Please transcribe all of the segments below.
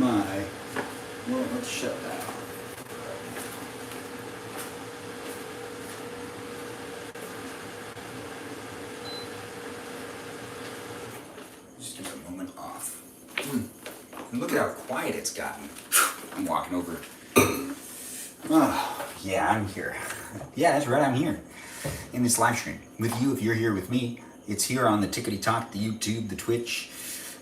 my... Well, let's shut that off. Just give it a moment off. And look at how quiet it's gotten. I'm walking over. Oh, yeah, I'm here. Yeah, that's right, I'm here. In this live stream. With you, if you're here with me. It's here on the Tickety Talk, the YouTube, the Twitch.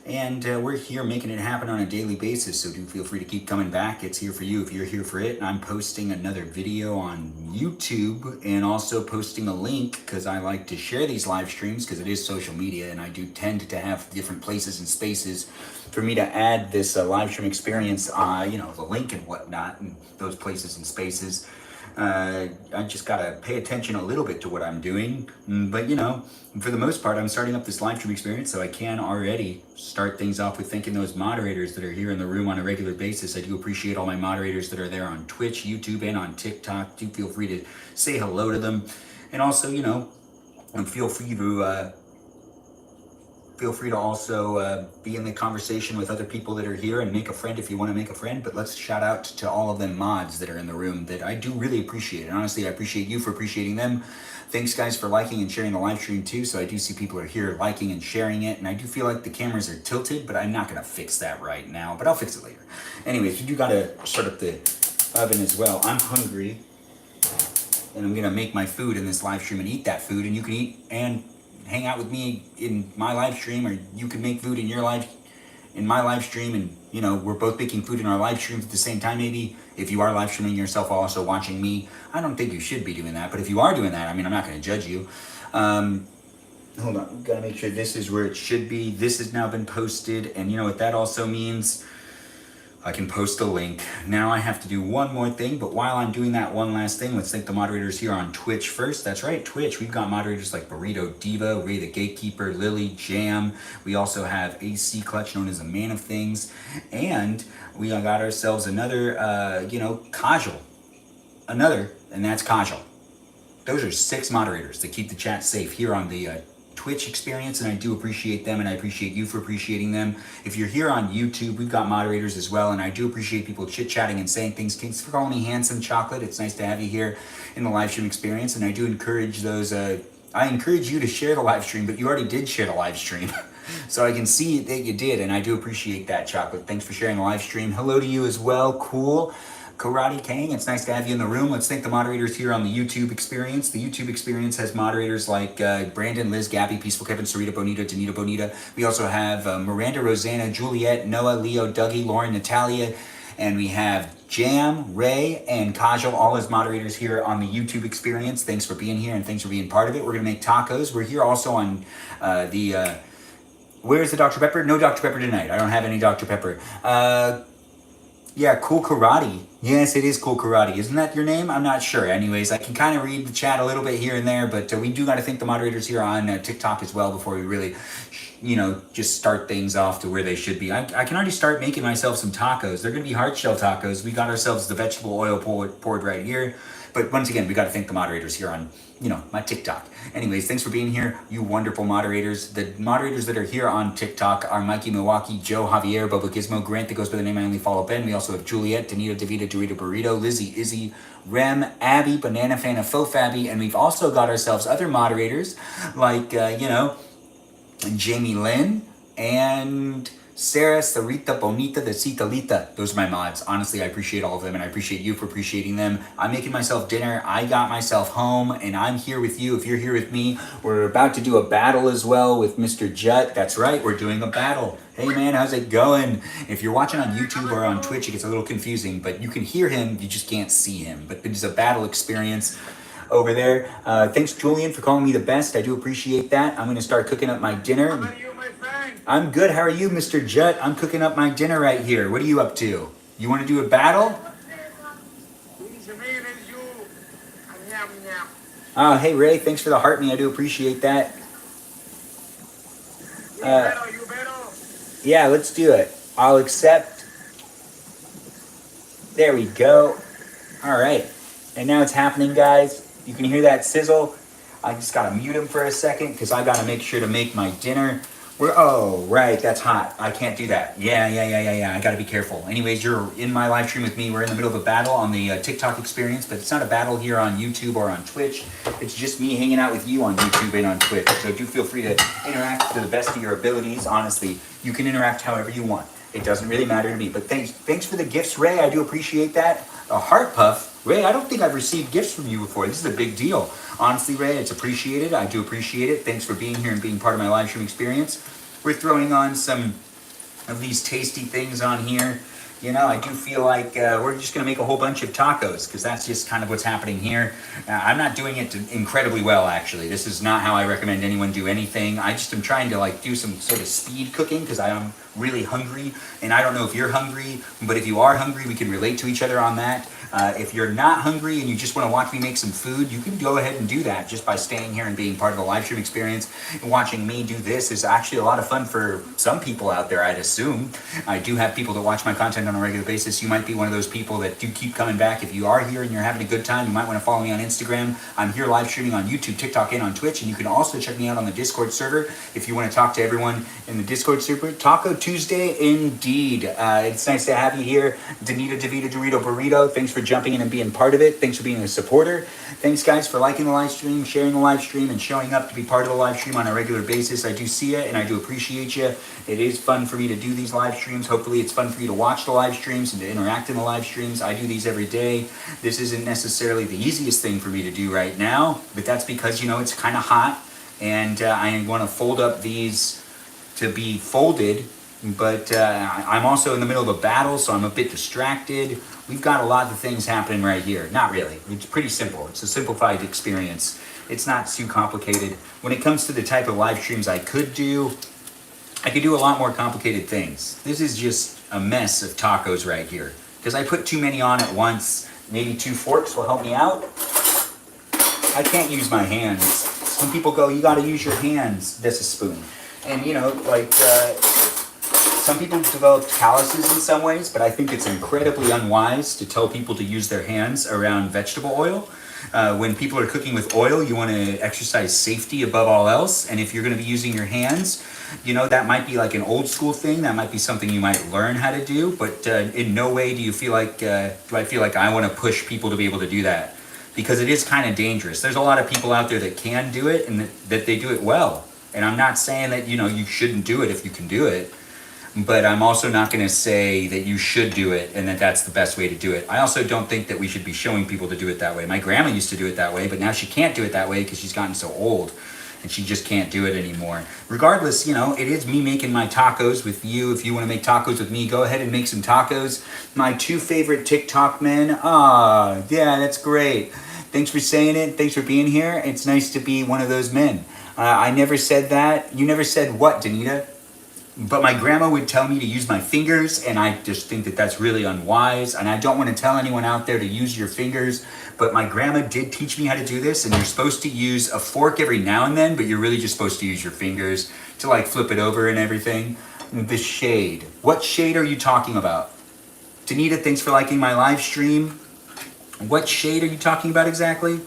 And we're here making it happen on a daily basis, so do feel free to keep coming back. It's here for you if you're here for it. And I'm posting another video on YouTube and also posting a link because I like to share these live streams because it is social media and I do tend to have different places and spaces for me to add this live stream experience, you know, the link and whatnot and those places and spaces. I just gotta pay attention a little bit to what I'm doing, but you know, for the most part, I'm starting up this live stream experience, so I can already start things off with thanking those moderators that are here in the room on a regular basis. I do appreciate all my moderators that are there on Twitch, YouTube, and on TikTok. Do feel free to say hello to them, and also, you know, feel free to also be in the conversation with other people that are here and make a friend if you want to make a friend. But let's shout out to all of them mods that are in the room that I do really appreciate. And honestly, I appreciate you for appreciating them. Thanks guys for liking and sharing the live stream too. So I do see people are here liking and sharing it. And I do feel like the cameras are tilted, but I'm not going to fix that right now, but I'll fix it later. Anyways, we do got to start up the oven as well. I'm hungry and I'm going to make my food in this live stream and eat that food, and you can eat and hang out with me in my live stream, or you can make food in my live stream, and you know, we're both making food in our live streams at the same time. Maybe if you are live streaming yourself while also watching me, I don't think you should be doing that, but if you are doing that, I mean, I'm not going to judge you. Hold on, we've got to make sure this is where it should be. This has now been posted, and you know what that also means? I can post a link. Now I have to do one more thing, but while I'm doing that one last thing, let's thank the moderators here on Twitch first. That's right, Twitch. We've got moderators like Burrito Diva, Ray the Gatekeeper, Lily, Jam. We also have AC Clutch, known as a Man of Things. And we got ourselves another, you know, Kajal. Another, and that's Kajal. Those are 6 moderators that keep the chat safe here on the Twitch experience, and I do appreciate them, and I appreciate you for appreciating them. If you're here on YouTube, we've got moderators as well, and I do appreciate people chit-chatting and saying things. Thanks for calling me Handsome Chocolate. It's nice to have you here in the live stream experience, and I do encourage those, I encourage you to share the live stream, but you already did share the live stream. So I can see that you did, and I do appreciate that, Chocolate. Thanks for sharing the live stream. Hello to you as well. Cool. Karate Kang, it's nice to have you in the room. Let's thank the moderators here on the YouTube experience. The YouTube experience has moderators like Brandon, Liz, Gabby, Peaceful Kevin, Sarita, Bonita, Danita, Bonita. We also have Miranda, Rosanna, Juliet, Noah, Leo, Dougie, Lauren, Natalia, and we have Jam, Ray, and Kajal, all as moderators here on the YouTube experience. Thanks for being here and thanks for being part of it. We're going to make tacos. We're here also on where's the Dr. Pepper? No Dr. Pepper tonight. I don't have any Dr. Pepper. Yeah, Cool Karate. Yes, it is Cool Karate. Isn't that your name? I'm not sure. Anyways, I can kind of read the chat a little bit here and there, but we do got to thank the moderators here on TikTok as well before we really, you know, just start things off to where they should be. I can already start making myself some tacos. They're going to be hard shell tacos. We got ourselves the vegetable oil poured right here. But once again, we got to thank the moderators here on, you know, my TikTok. Anyways, thanks for being here, you wonderful moderators. The moderators that are here on TikTok are Mikey Milwaukee, Joe, Javier, Bobo Gizmo, Grant that goes by the name I only follow Ben. We also have Juliet, Danita, Davida, Dorito, Burrito, Lizzie, Izzy, Rem, Abby, Banana Fan of Faux Fabby, and we've also got ourselves other moderators like, you know, Jamie Lynn and Sarah, Sarita, Bonita, the Citalita. Those are my mods. Honestly, I appreciate all of them, and I appreciate you for appreciating them. I'm making myself dinner. I got myself home, and I'm here with you. If you're here with me, we're about to do a battle as well with Mr. Jut. That's right, we're doing a battle. Hey man, how's it going? If you're watching on YouTube or on Twitch, it gets a little confusing, but you can hear him, you just can't see him. But it's a battle experience over there. Thanks, Julian, for calling me the best. I do appreciate that. I'm going to start cooking up my dinner. How are you, my friend? I'm good. How are you, Mr. Jut? I'm cooking up my dinner right here. What are you up to? You want to do a battle? Oh, hey, Ray. Thanks for the heart me. I do appreciate that. You better. Yeah, let's do it. I'll accept. There we go. All right. And now it's happening, guys. You can hear that sizzle. I just got to mute him for a second because I got to make sure to make my dinner. Oh, right, that's hot. I can't do that. Yeah. I gotta be careful. Anyways, you're in my live stream with me. We're in the middle of a battle on the TikTok experience, but it's not a battle here on YouTube or on Twitch. It's just me hanging out with you on YouTube and on Twitch. So do feel free to interact to the best of your abilities. Honestly, you can interact however you want. It doesn't really matter to me. But thanks for the gifts, Ray. I do appreciate that. A heart puff. Ray, I don't think I've received gifts from you before. This is a big deal. Honestly, Ray, it's appreciated. I do appreciate it. Thanks for being here and being part of my live stream experience. We're throwing on some of these tasty things on here. You know, I do feel like we're just going to make a whole bunch of tacos because that's just kind of what's happening here. I'm not doing it incredibly well, actually. This is not how I recommend anyone do anything. I just am trying to like do some sort of speed cooking because I am really hungry. And I don't know if you're hungry, but if you are hungry, we can relate to each other on that. If you're not hungry and you just want to watch me make some food, you can go ahead and do that just by staying here and being part of the live stream experience. And watching me do this is actually a lot of fun for some people out there, I'd assume. I do have people that watch my content on a regular basis. You might be one of those people that do keep coming back. If you are here and you're having a good time, you might want to follow me on Instagram. I'm here live streaming on YouTube, TikTok, and on Twitch. And you can also check me out on the Discord server if you want to talk to everyone in the Discord server. Taco Tuesday, indeed. It's nice to have you here. Danita, DeVita, Dorito, Burrito. Thanks for jumping in and being part of it. Thanks for being a supporter. Thanks, guys, for liking the live stream, sharing the live stream, and showing up to be part of the live stream on a regular basis. I do see it, and I do appreciate you. It is fun for me to do these live streams. Hopefully, it's fun for you to watch the live streams and to interact in the live streams. I do these every day. This isn't necessarily the easiest thing for me to do right now, but that's because, you know, it's kind of hot, and I want to fold up these to be folded, but I'm also in the middle of a battle, so I'm a bit distracted. We've got a lot of things happening right here. Not really. It's pretty simple. It's a simplified experience. It's not too complicated. When it comes to the type of live streams I could do a lot more complicated things. This is just a mess of tacos right here because I put too many on at once. Maybe 2 forks will help me out. I can't use my hands. Some people go, you got to use your hands. That's a spoon. And, you know, like, some people develop calluses in some ways, but I think it's incredibly unwise to tell people to use their hands around vegetable oil. When people are cooking with oil, you want to exercise safety above all else. And if you're going to be using your hands, you know, that might be like an old school thing. That might be something you might learn how to do. But in no way do I feel like I want to push people to be able to do that. Because it is kind of dangerous. There's a lot of people out there that can do it and that they do it well. And I'm not saying that, you know, you shouldn't do it if you can do it. But I'm also not going to say that you should do it and that that's the best way to do it. I also don't think that we should be showing people to do it that way. My grandma used to do it that way, but now she can't do it that way because she's gotten so old and she just can't do it anymore. Regardless, you know, it is me making my tacos with you. If you want to make tacos with me, go ahead and make some tacos. My 2 favorite TikTok men. Yeah, that's great. Thanks for saying it. Thanks for being here. It's nice to be one of those men. I never said that. You never said what, Danita? But my grandma would tell me to use my fingers, and I just think that that's really unwise. And I don't want to tell anyone out there to use your fingers, but my grandma did teach me how to do this, and you're supposed to use a fork every now and then, but you're really just supposed to use your fingers to like flip it over and everything. The shade. What shade are you talking about? Danita, thanks for liking my live stream. What shade are you talking about exactly?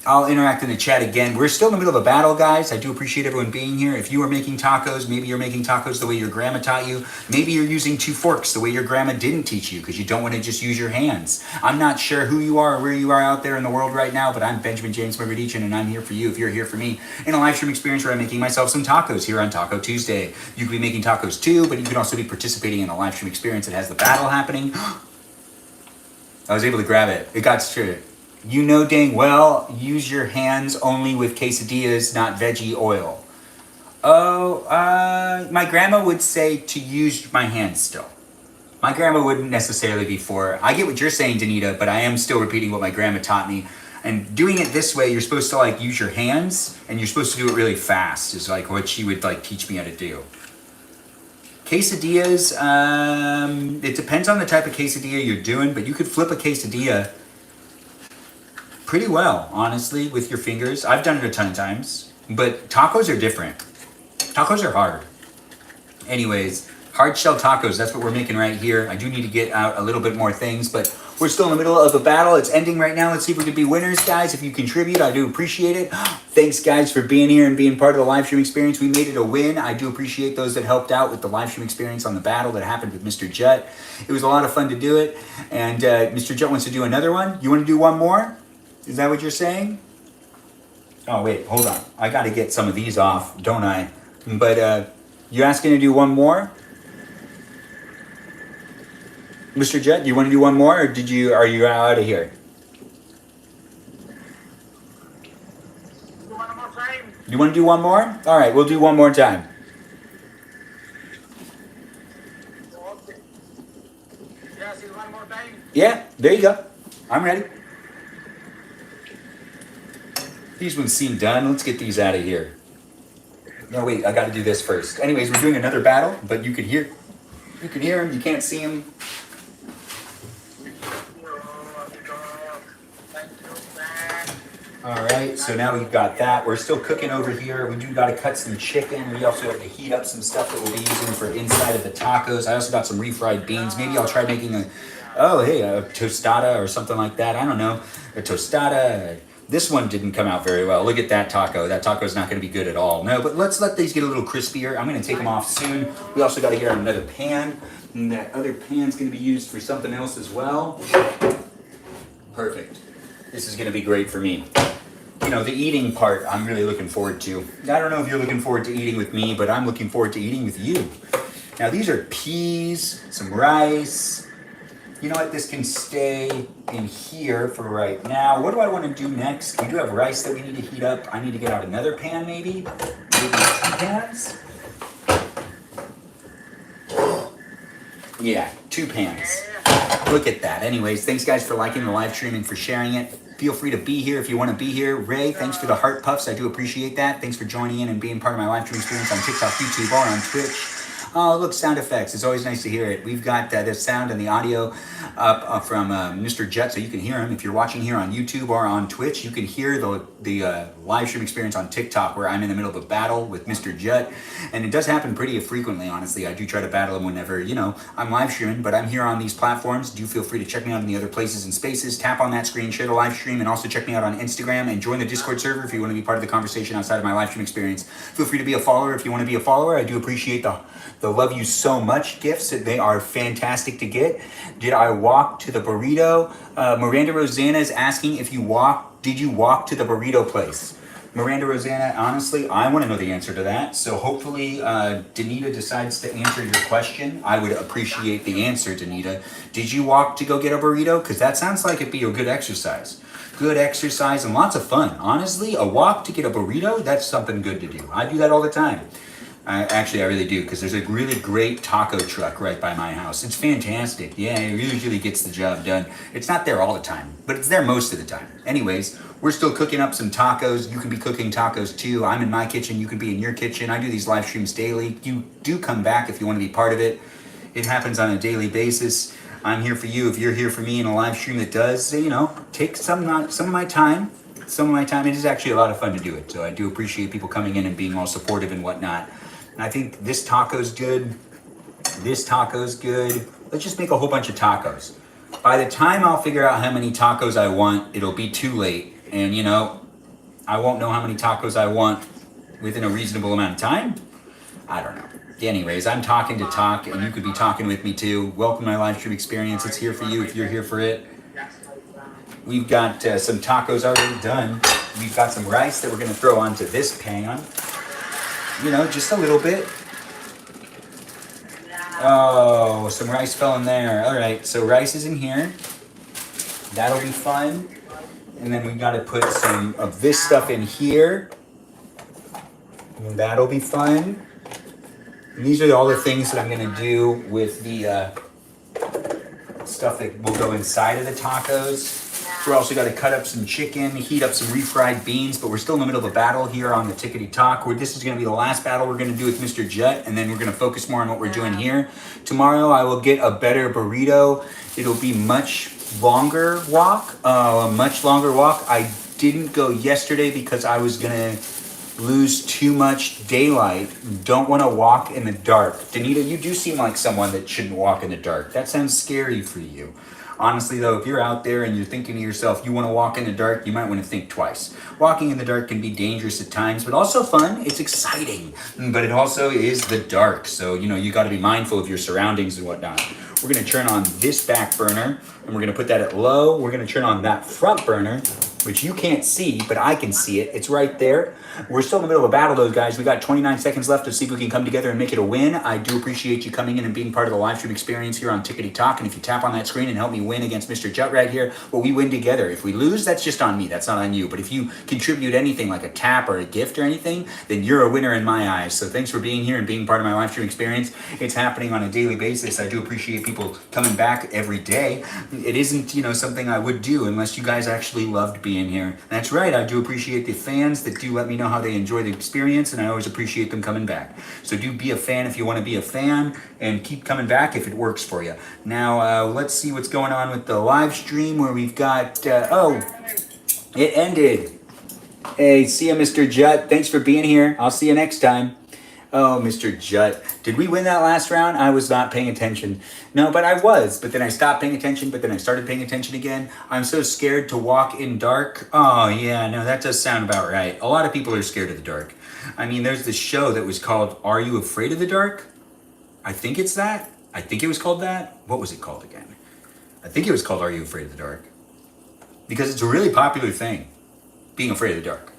I'll interact in the chat again. We're still in the middle of a battle, guys. I do appreciate everyone being here. If you are making tacos, maybe you're making tacos the way your grandma taught you. Maybe you're using 2 forks the way your grandma didn't teach you because you don't want to just use your hands. I'm not sure who you are or where you are out there in the world right now, but I'm Benjamin James Magrdichian, and I'm here for you if you're here for me in a live stream experience where I'm making myself some tacos here on Taco Tuesday. You could be making tacos too, but you could also be participating in a live stream experience that has the battle happening. I was able to grab it. It got straight. You know dang well, use your hands only with quesadillas, not veggie oil. Oh, my grandma would say to use my hands still. My grandma wouldn't necessarily be for it. I get what you're saying, Danita, but I am still repeating what my grandma taught me. And doing it this way, you're supposed to like use your hands, and you're supposed to do it really fast, is like what she would like teach me how to do. Quesadillas, it depends on the type of quesadilla you're doing, but you could flip a quesadilla pretty well, honestly, with your fingers. I've done it a ton of times, but tacos are different. Tacos are hard. Anyways, hard shell tacos, that's what we're making right here. I do need to get out a little bit more things, but We're still in the middle of a battle. It's ending right now. Let's see if we can be winners, guys. If you contribute, I do appreciate it. Thanks, guys, for being here and being part of the live stream experience. We made it a win. I do appreciate those that helped out with the live stream experience on the battle that happened with Mr. Jet. It was a lot of fun to do it. And Mr. Jet wants to do another one. You want to do one more? Is that what you're saying? Oh, wait, hold on. I got to get some of these off, don't I? But you asking to do one more? Mr. Jet, do you want to do one more, or are you out of here? One more time. You want to do one more? All right, we'll do one more time. Okay. Yes, it's one more time. Yeah, there you go. I'm ready. These ones seem done. Let's get these out of here. No, wait, I got to do this first. Anyways, we're doing another battle, but you can hear them. You can't see them. All right, so now we've got that. We're still cooking over here. We do got to cut some chicken. We also have to heat up some stuff that we'll be using for inside of the tacos. I also got some refried beans. Maybe I'll try making a tostada or something like that. I don't know. A tostada. This one didn't come out very well. Look at that taco. That taco's not going to be good at all. No, but let's let these get a little crispier. I'm going to take them off soon. We also got to get another pan. And that other pan's going to be used for something else as well. Perfect. This is going to be great for me. You know, the eating part, I'm really looking forward to. I don't know if you're looking forward to eating with me, but I'm looking forward to eating with you. Now, these are peas, some rice. You know what? This can stay in here for right now. What do I want to do next? We do have rice that we need to heat up. I need to get out another pan, maybe? Maybe 2 pans? Yeah, 2 pans. Look at that. Anyways, thanks guys for liking the live stream and for sharing it. Feel free to be here if you want to be here. Ray, thanks for the heart puffs. I do appreciate that. Thanks for joining in and being part of my live stream experience on TikTok, YouTube, or on Twitch. Oh, look, sound effects. It's always nice to hear it. We've got the sound and the audio up from Mr. Jet, so you can hear him. If you're watching here on YouTube or on Twitch, you can hear the live stream experience on TikTok, where I'm in the middle of a battle with Mr. Jet. And it does happen pretty frequently, honestly. I do try to battle him whenever, I'm live streaming, but I'm here on these platforms. Do feel free to check me out in the other places and spaces. Tap on that screen, share the live stream, and also check me out on Instagram and join the Discord server if you want to be part of the conversation outside of my live stream experience. Feel free to be a follower if you want to be a follower. I do appreciate the love you so much gifts. They are fantastic to get. Did I walk to the burrito? Miranda Rosanna is asking if did you walk to the burrito place? Miranda Rosanna, honestly, I want to know the answer to that. So hopefully Danita decides to answer your question. I would appreciate the answer, Danita. Did you walk to go get a burrito? Because that sounds like it'd be a good exercise. Good exercise and lots of fun. Honestly, a walk to get a burrito, that's something good to do. I do that all the time. I really do, because there's a really great taco truck right by my house. It's fantastic. Yeah, it usually gets the job done. It's not there all the time, but it's there most of the time. Anyways, we're still cooking up some tacos. You can be cooking tacos too. I'm in my kitchen. You can be in your kitchen. I do these live streams daily. You do come back if you want to be part of it. It happens on a daily basis. I'm here for you if you're here for me in a live stream that does, take some of my time. It is actually a lot of fun to do it. So I do appreciate people coming in and being all supportive and whatnot. And I think this taco's good. This taco's good. Let's just make a whole bunch of tacos. By the time I'll figure out how many tacos I want, it'll be too late. And I won't know how many tacos I want within a reasonable amount of time. I don't know. Anyways, I'm talking to talk, and you could be talking with me too. Welcome to my live stream experience. It's here for you if you're here for it. We've got some tacos already done. We've got some rice that we're going to throw onto this pan. Just a little bit. Oh, some rice fell in there. All right, so rice is in here. That'll be fun. And then we got to put some of this stuff in here. And that'll be fun. And these are all the things that I'm going to do with the stuff that will go inside of the tacos. We're also got to cut up some chicken, heat up some refried beans, but we're still in the middle of a battle here on the Tickety Talk. This is going to be the last battle we're going to do with Mr. Jet, and then we're going to focus more on what we're doing here. Tomorrow I will get a better burrito. It'll be much longer walk. I didn't go yesterday because I was going to lose too much daylight. Don't want to walk in the dark. Danita, you do seem like someone that shouldn't walk in the dark. That sounds scary for you. Honestly though, if you're out there and you're thinking to yourself, you want to walk in the dark, you might want to think twice. Walking in the dark can be dangerous at times, but also fun. It's exciting, but it also is the dark. So, you got to be mindful of your surroundings and whatnot. We're going to turn on this back burner and we're going to put that at low. We're going to turn on that front burner, which you can't see, but I can see it. It's right there. We're still in the middle of a battle though, guys. We got 29 seconds left to see if we can come together and make it a win. I do appreciate you coming in and being part of the live stream experience here on Tickety Talk. And if you tap on that screen and help me win against Mr. Jut right here, well, we win together. If we lose, that's just on me. That's not on you. But if you contribute anything like a tap or a gift or anything, then you're a winner in my eyes. So thanks for being here and being part of my live stream experience. It's happening on a daily basis. I do appreciate people coming back every day. It isn't, something I would do unless you guys actually loved being here. That's right. I do appreciate the fans that do let me know how they enjoy the experience, and I always appreciate them coming back. So do be a fan if you want to be a fan, and keep coming back if it works for you. Now, let's see what's going on with the live stream where we've got, it ended. Hey, see ya, Mr. Jut. Thanks for being here. I'll see you next time. Oh, Mr. Jut. Did we win that last round? I was not paying attention. No, but I was. But then I stopped paying attention, but then I started paying attention again. I'm so scared to walk in dark. Oh, yeah, no, that does sound about right. A lot of people are scared of the dark. I mean, there's this show that was called Are You Afraid of the Dark? I think it's that. I think it was called that. What was it called again? I think it was called Are You Afraid of the Dark? Because it's a really popular thing, being afraid of the dark.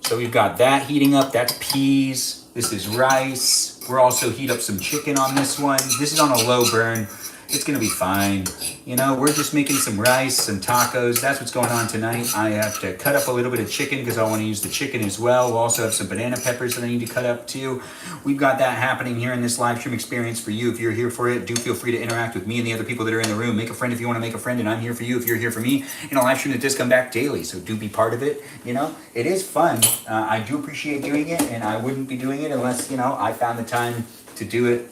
So we've got that heating up. That's peas. This is rice. We're also heat up some chicken on this one. This is on a low burn. It's gonna be fine. We're just making some rice, some tacos. That's what's going on tonight. I have to cut up a little bit of chicken because I want to use the chicken as well. We'll also have some banana peppers that I need to cut up too. We've got that happening here in this live stream experience for you. If you're here for it, do feel free to interact with me and the other people that are in the room. Make a friend if you want to make a friend, and I'm here for you if you're here for me in a live stream that does come back daily. So do be part of it. It is fun. I do appreciate doing it, and I wouldn't be doing it unless, I found the time to do it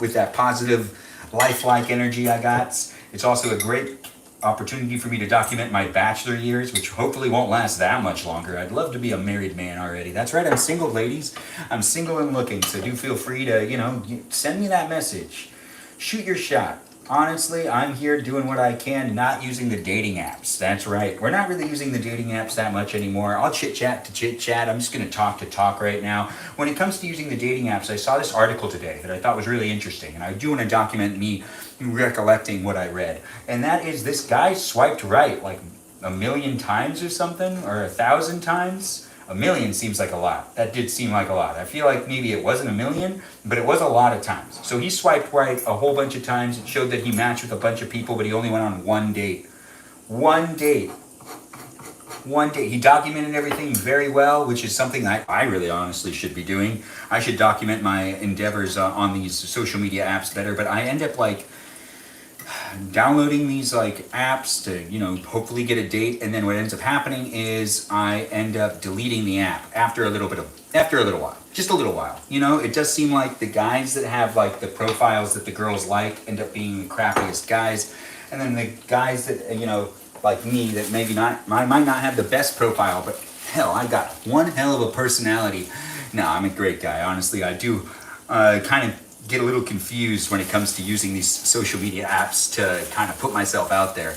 with that positive lifelike energy I got. It's also a great opportunity for me to document my bachelor years, which hopefully won't last that much longer. I'd love to be a married man already. That's right, I'm single, ladies. I'm single and looking, so do feel free to, send me that message. Shoot your shot. Honestly, I'm here doing what I can, not using the dating apps. That's right. We're not really using the dating apps that much anymore. I'll chit-chat to chit-chat. I'm just going to talk right now. When it comes to using the dating apps, I saw this article today that I thought was really interesting, and I do want to document me recollecting what I read. And that is this guy swiped right like 1,000,000 times or something, or 1,000 times. 1,000,000 seems like a lot. That did seem like a lot. I feel like maybe it wasn't 1,000,000, but it was a lot of times. So he swiped right a whole bunch of times. It showed that he matched with a bunch of people, but he only went on one date. One date. He documented everything very well, which is something I really honestly should be doing. I should document my endeavors on these social media apps better, but I end up downloading these apps to hopefully get a date, and then what ends up happening is I end up deleting the app after a little while. Just a little while. It does seem like the guys that have the profiles that the girls end up being the crappiest guys, and then the guys that like me that maybe not might not have the best profile, but hell, I got one hell of a personality. No, I'm a great guy. Honestly, I do kind of get a little confused when it comes to using these social media apps to kind of put myself out there.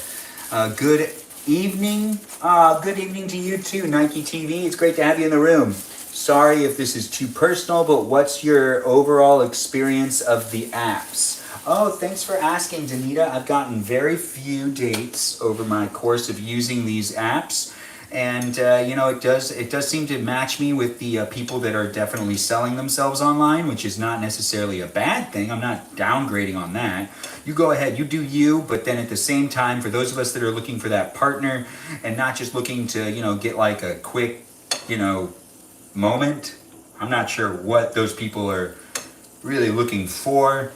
Good evening. Good evening to you too, Nike TV. It's great to have you in the room. Sorry if this is too personal, but what's your overall experience of the apps? Oh, thanks for asking, Danita. I've gotten very few dates over my course of using these apps. And, it does seem to match me with the people that are definitely selling themselves online, which is not necessarily a bad thing. I'm not downgrading on that. You go ahead, you do you, but then at the same time, for those of us that are looking for that partner and not just looking to, get a quick, moment, I'm not sure what those people are really looking for.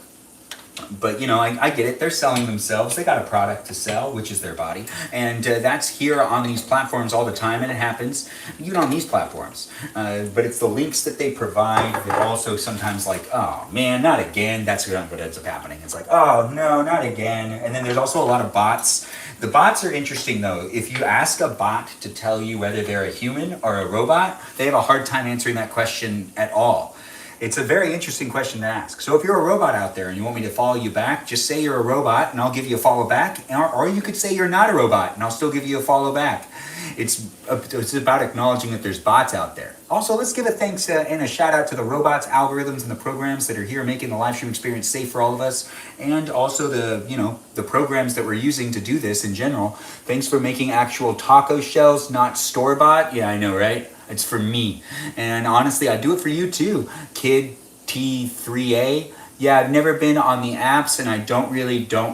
But, I get it. They're selling themselves. They got a product to sell, which is their body. And that's here on these platforms all the time, and it happens even on these platforms. But it's the links that they provide that also sometimes oh, man, not again. That's what ends up happening. It's oh, no, not again. And then there's also a lot of bots. The bots are interesting, though. If you ask a bot to tell you whether they're a human or a robot, they have a hard time answering that question at all. It's a very interesting question to ask. So if you're a robot out there and you want me to follow you back, just say you're a robot and I'll give you a follow back. Or you could say you're not a robot and I'll still give you a follow back. It's about acknowledging that there's bots out there. Also, let's give a thanks and a shout out to the robots, algorithms, and the programs that are here making the live stream experience safe for all of us, and also the programs that we're using to do this in general. Thanks for making actual taco shells, not store bought. Yeah, I know, right? It's for me, and honestly, I do it for you too, Kid T3A. Yeah, I've never been on the apps, and I don't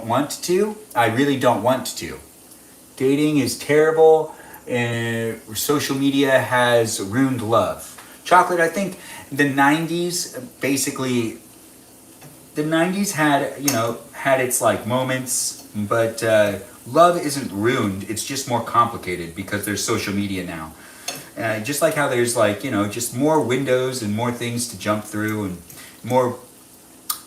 want to. I really don't want to. Dating is terrible. Social media has ruined love. Chocolate, I think the 90s, basically, the 90s had its like moments, but love isn't ruined. It's just more complicated because there's social media now. Just like how there's like, just more windows and more things to jump through and more,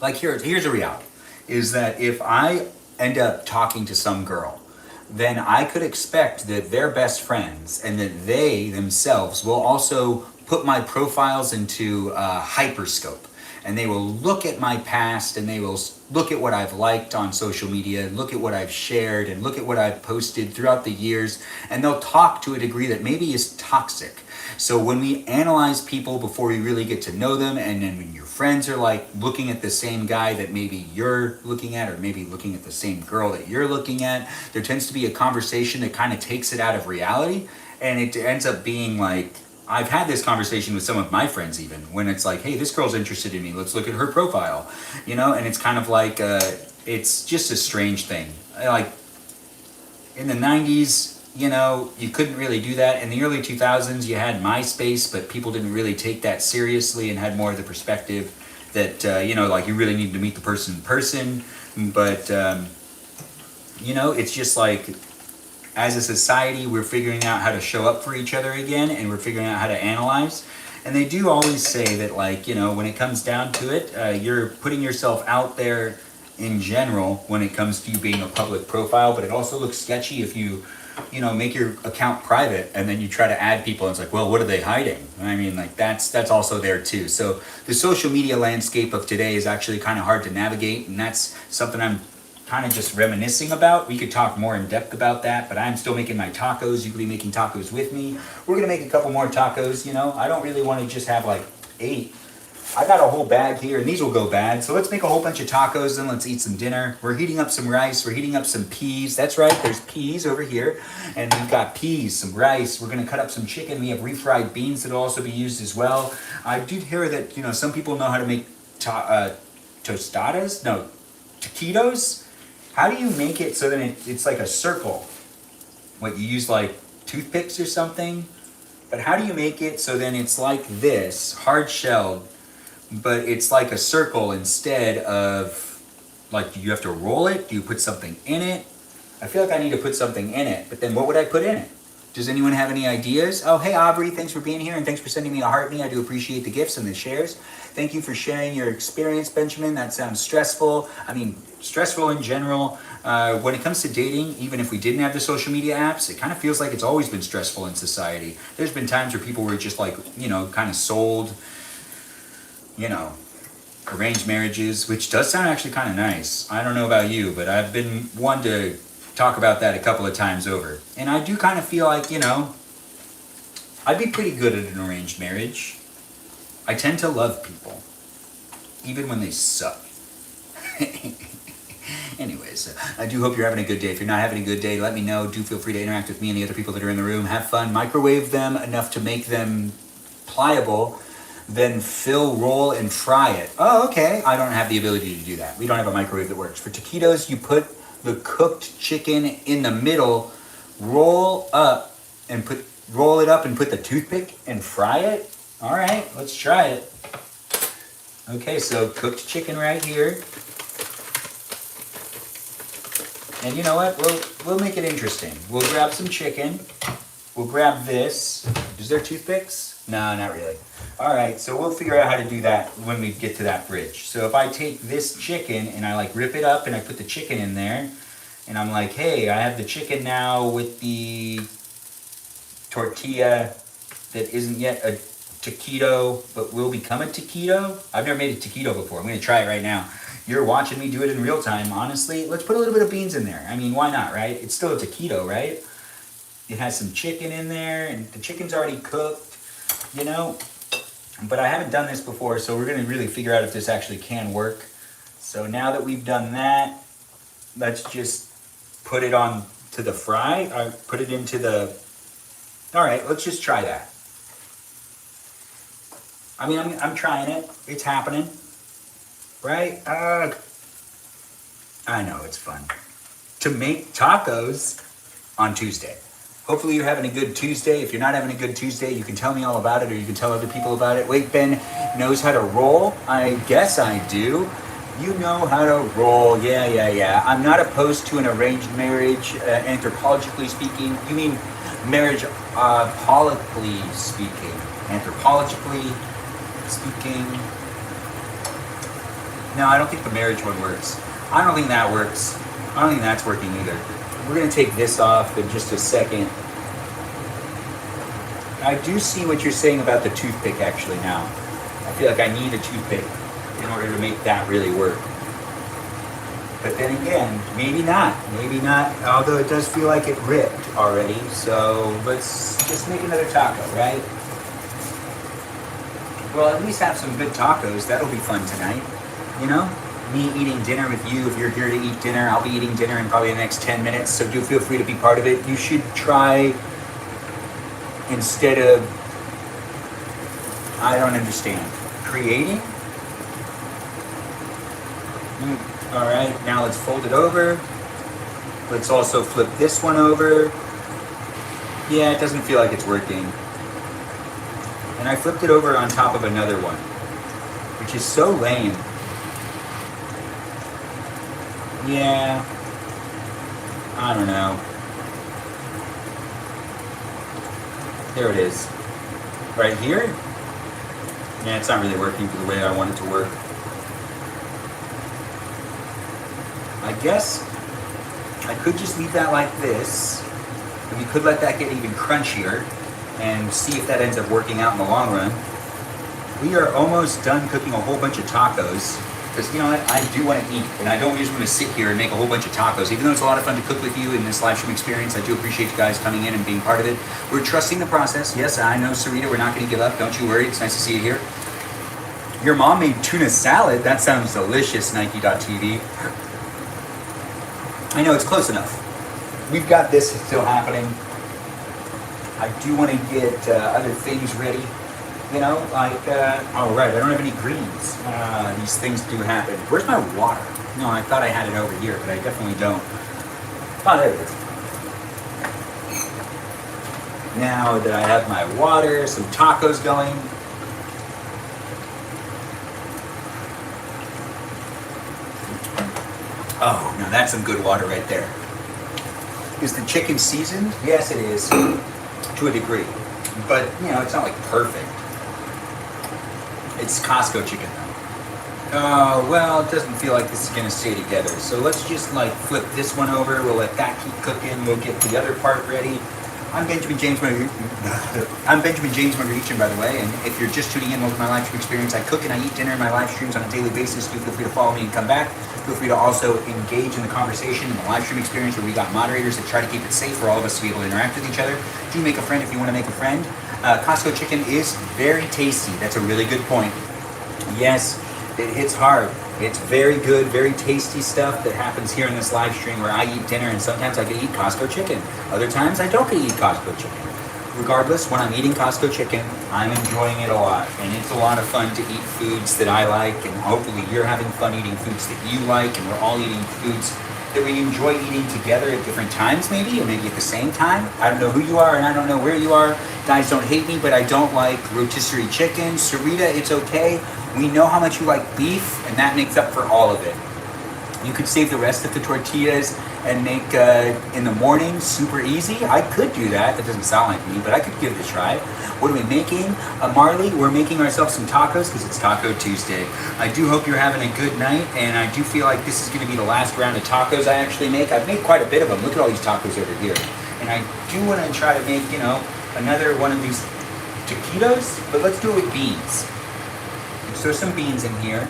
like here's a reality, is that if I end up talking to some girl, then I could expect that they're best friends and that they themselves will also put my profiles into hyperscope. And they will look at my past and they will look at what I've liked on social media, look at what I've shared, and look at what I've posted throughout the years. And they'll talk to a degree that maybe is toxic. So when we analyze people before we really get to know them, and then when your friends are like looking at the same guy that maybe you're looking at, or maybe looking at the same girl that you're looking at, there tends to be a conversation that kind of takes it out of reality. And it ends up being like, I've had this conversation with some of my friends even, when it's like, hey, this girl's interested in me, let's look at her profile, and it's kind of like, it's just a strange thing. Like, in the 90s, you couldn't really do that. In the early 2000s, you had MySpace, but people didn't really take that seriously and had more of the perspective that, like you really need to meet the person in person. But, it's just like, as a society, we're figuring out how to show up for each other again, and we're figuring out how to analyze. And they do always say that, like, when it comes down to it, you're putting yourself out there in general when it comes to you being a public profile, but it also looks sketchy if you make your account private and then you try to add people and it's like, well, what are they hiding? I mean, like that's also there too. So the social media landscape of today is actually kind of hard to navigate, and that's something I'm kind of just reminiscing about. We could talk more in depth about that, but I'm still making my tacos. You could be making tacos with me. We're gonna make a couple more tacos. I don't really want to just have like 8. I got a whole bag here, and these will go bad. So let's make a whole bunch of tacos, and let's eat some dinner. We're heating up some rice. We're heating up some peas. That's right, there's peas over here. And we've got peas, some rice. We're gonna cut up some chicken. We have refried beans that'll also be used as well. I did hear that, some people know how to make tostadas? No, taquitos? How do you make it so that it's like a circle? What, you use like toothpicks or something? But how do you make it so then it's like this, hard shelled, but it's like a circle instead of, like, do you have to roll it? Do you put something in it? I feel like I need to put something in it, but then what would I put in it? Does anyone have any ideas? Oh, hey, Aubrey, thanks for being here, and thanks for sending me a heart me. I do appreciate the gifts and the shares. Thank you for sharing your experience, Benjamin. That sounds stressful. I mean, stressful in general. When it comes to dating, even if we didn't have the social media apps, it kind of feels like it's always been stressful in society. There's been times where people were just like, kind of sold, arranged marriages, which does sound actually kind of nice. I don't know about you, but I've been one to talk about that a couple of times over. And I do kind of feel like, I'd be pretty good at an arranged marriage. I tend to love people, even when they suck. Anyways, I do hope you're having a good day. If you're not having a good day, let me know. Do feel free to interact with me and the other people that are in the room. Have fun. Microwave them enough to make them pliable. Then fill, roll, and fry it. Oh, okay. I don't have the ability to do that. We don't have a microwave that works. For taquitos, you put the cooked chicken in the middle, roll it up and put the toothpick and fry it. All right, let's try it. Okay, so cooked chicken right here. And you know what? We'll make it interesting. We'll grab some chicken. We'll grab this. Is there toothpicks? No, not really. All right, so we'll figure out how to do that when we get to that bridge. So if I take this chicken and I like rip it up and I put the chicken in there, and I'm like, hey, I have the chicken now with the tortilla that isn't yet a taquito, but will become a taquito. I've never made a taquito before. I'm gonna try it right now. You're watching me do it in real time. Honestly, let's put a little bit of beans in there. I mean, why not, right? It's still a taquito, right? It has some chicken in there, and the chicken's already cooked, you know? But I haven't done this before, so we're gonna really figure out if this actually can work. So now that we've done that, let's just put it on to the fry. Put it into the... All right, let's just try that. I mean, I'm trying it. It's happening. Right? I know, it's fun. To make tacos on Tuesday. Hopefully you're having a good Tuesday. If you're not having a good Tuesday, you can tell me all about it, or you can tell other people about it. Wait, Ben knows how to roll? I guess I do. You know how to roll. Yeah. I'm not opposed to an arranged marriage, anthropologically speaking. You mean marriage, polically speaking. Anthropologically speaking. No, I don't think the marriage one works. I don't think that works. I don't think that's working either. We're gonna take this off in just a second. I do see what you're saying about the toothpick actually now. I feel like I need a toothpick in order to make that really work. But then again, maybe not. Maybe not, although it does feel like it ripped already. So let's just make another taco, right? Well, at least have some good tacos. That'll be fun tonight. You know? Me eating dinner with you. If you're here to eat dinner, I'll be eating dinner in probably the next 10 minutes. So do feel free to be part of it. You should try, instead of, I don't understand, creating? All right, now let's fold it over. Let's also flip this one over. Yeah, it doesn't feel like it's working. And I flipped it over on top of another one, which is so lame. Yeah, I don't know. There it is. Right here? Yeah, it's not really working the way I want it to work. I guess I could just leave that like this, and we could let that get even crunchier and see if that ends up working out in the long run. We are almost done cooking a whole bunch of tacos, because you know what, I do want to eat, and I don't just want to sit here and make a whole bunch of tacos. Even though it's a lot of fun to cook with you in this live stream experience, I do appreciate you guys coming in and being part of it. We're trusting the process. Yes, I know, Sarita, we're not going to give up. Don't you worry. It's nice to see you here. Your mom made tuna salad. That sounds delicious, Nike.tv. I know, it's close enough. We've got this still happening. I do want to get other things ready. You know, like, oh right, I don't have any greens. These things do happen. Where's my water? No, I thought I had it over here, but I definitely don't. Oh, there it is. Now that I have my water, some tacos going. Oh, now that's some good water right there. Is the chicken seasoned? Yes, it is, to a degree. But, you know, it's not like perfect. It's Costco chicken though. Oh, well, it doesn't feel like this is gonna stay together. So let's just like flip this one over. We'll let that keep cooking. We'll get the other part ready. I'm Benjamin James Magrdichian, by the way, and if you're just tuning in, welcome to my live stream experience. I cook and I eat dinner in my live streams on a daily basis. Do feel free to follow me and come back. Feel free to also engage in the conversation in the live stream experience where we got moderators that try to keep it safe for all of us to be able to interact with each other. Do make a friend if you want to make a friend. Costco chicken is very tasty. That's a really good point. Yes, it hits hard. It's very good, very tasty stuff that happens here in this live stream where I eat dinner, and sometimes I get to eat Costco chicken. Other times I don't get to eat Costco chicken. Regardless, when I'm eating Costco chicken, I'm enjoying it a lot. And it's a lot of fun to eat foods that I like, and hopefully you're having fun eating foods that you like, and we're all eating foods that we enjoy eating together at different times maybe, or maybe at the same time. I don't know who you are, and I don't know where you are. Guys, don't hate me, but I don't like rotisserie chicken. Sarita, it's okay. We know how much you like beef, and that makes up for all of it. You could save the rest of the tortillas and make in the morning super easy. I could do that. That doesn't sound like me, but I could give it a try. What are we making? Marley, we're making ourselves some tacos because it's Taco Tuesday. I do hope you're having a good night, and I do feel like this is going to be the last round of tacos I actually make. I've made quite a bit of them. Look at all these tacos over here. And I do want to try to make, you know, another one of these taquitos, but let's do it with beans. Let's throw some beans in here.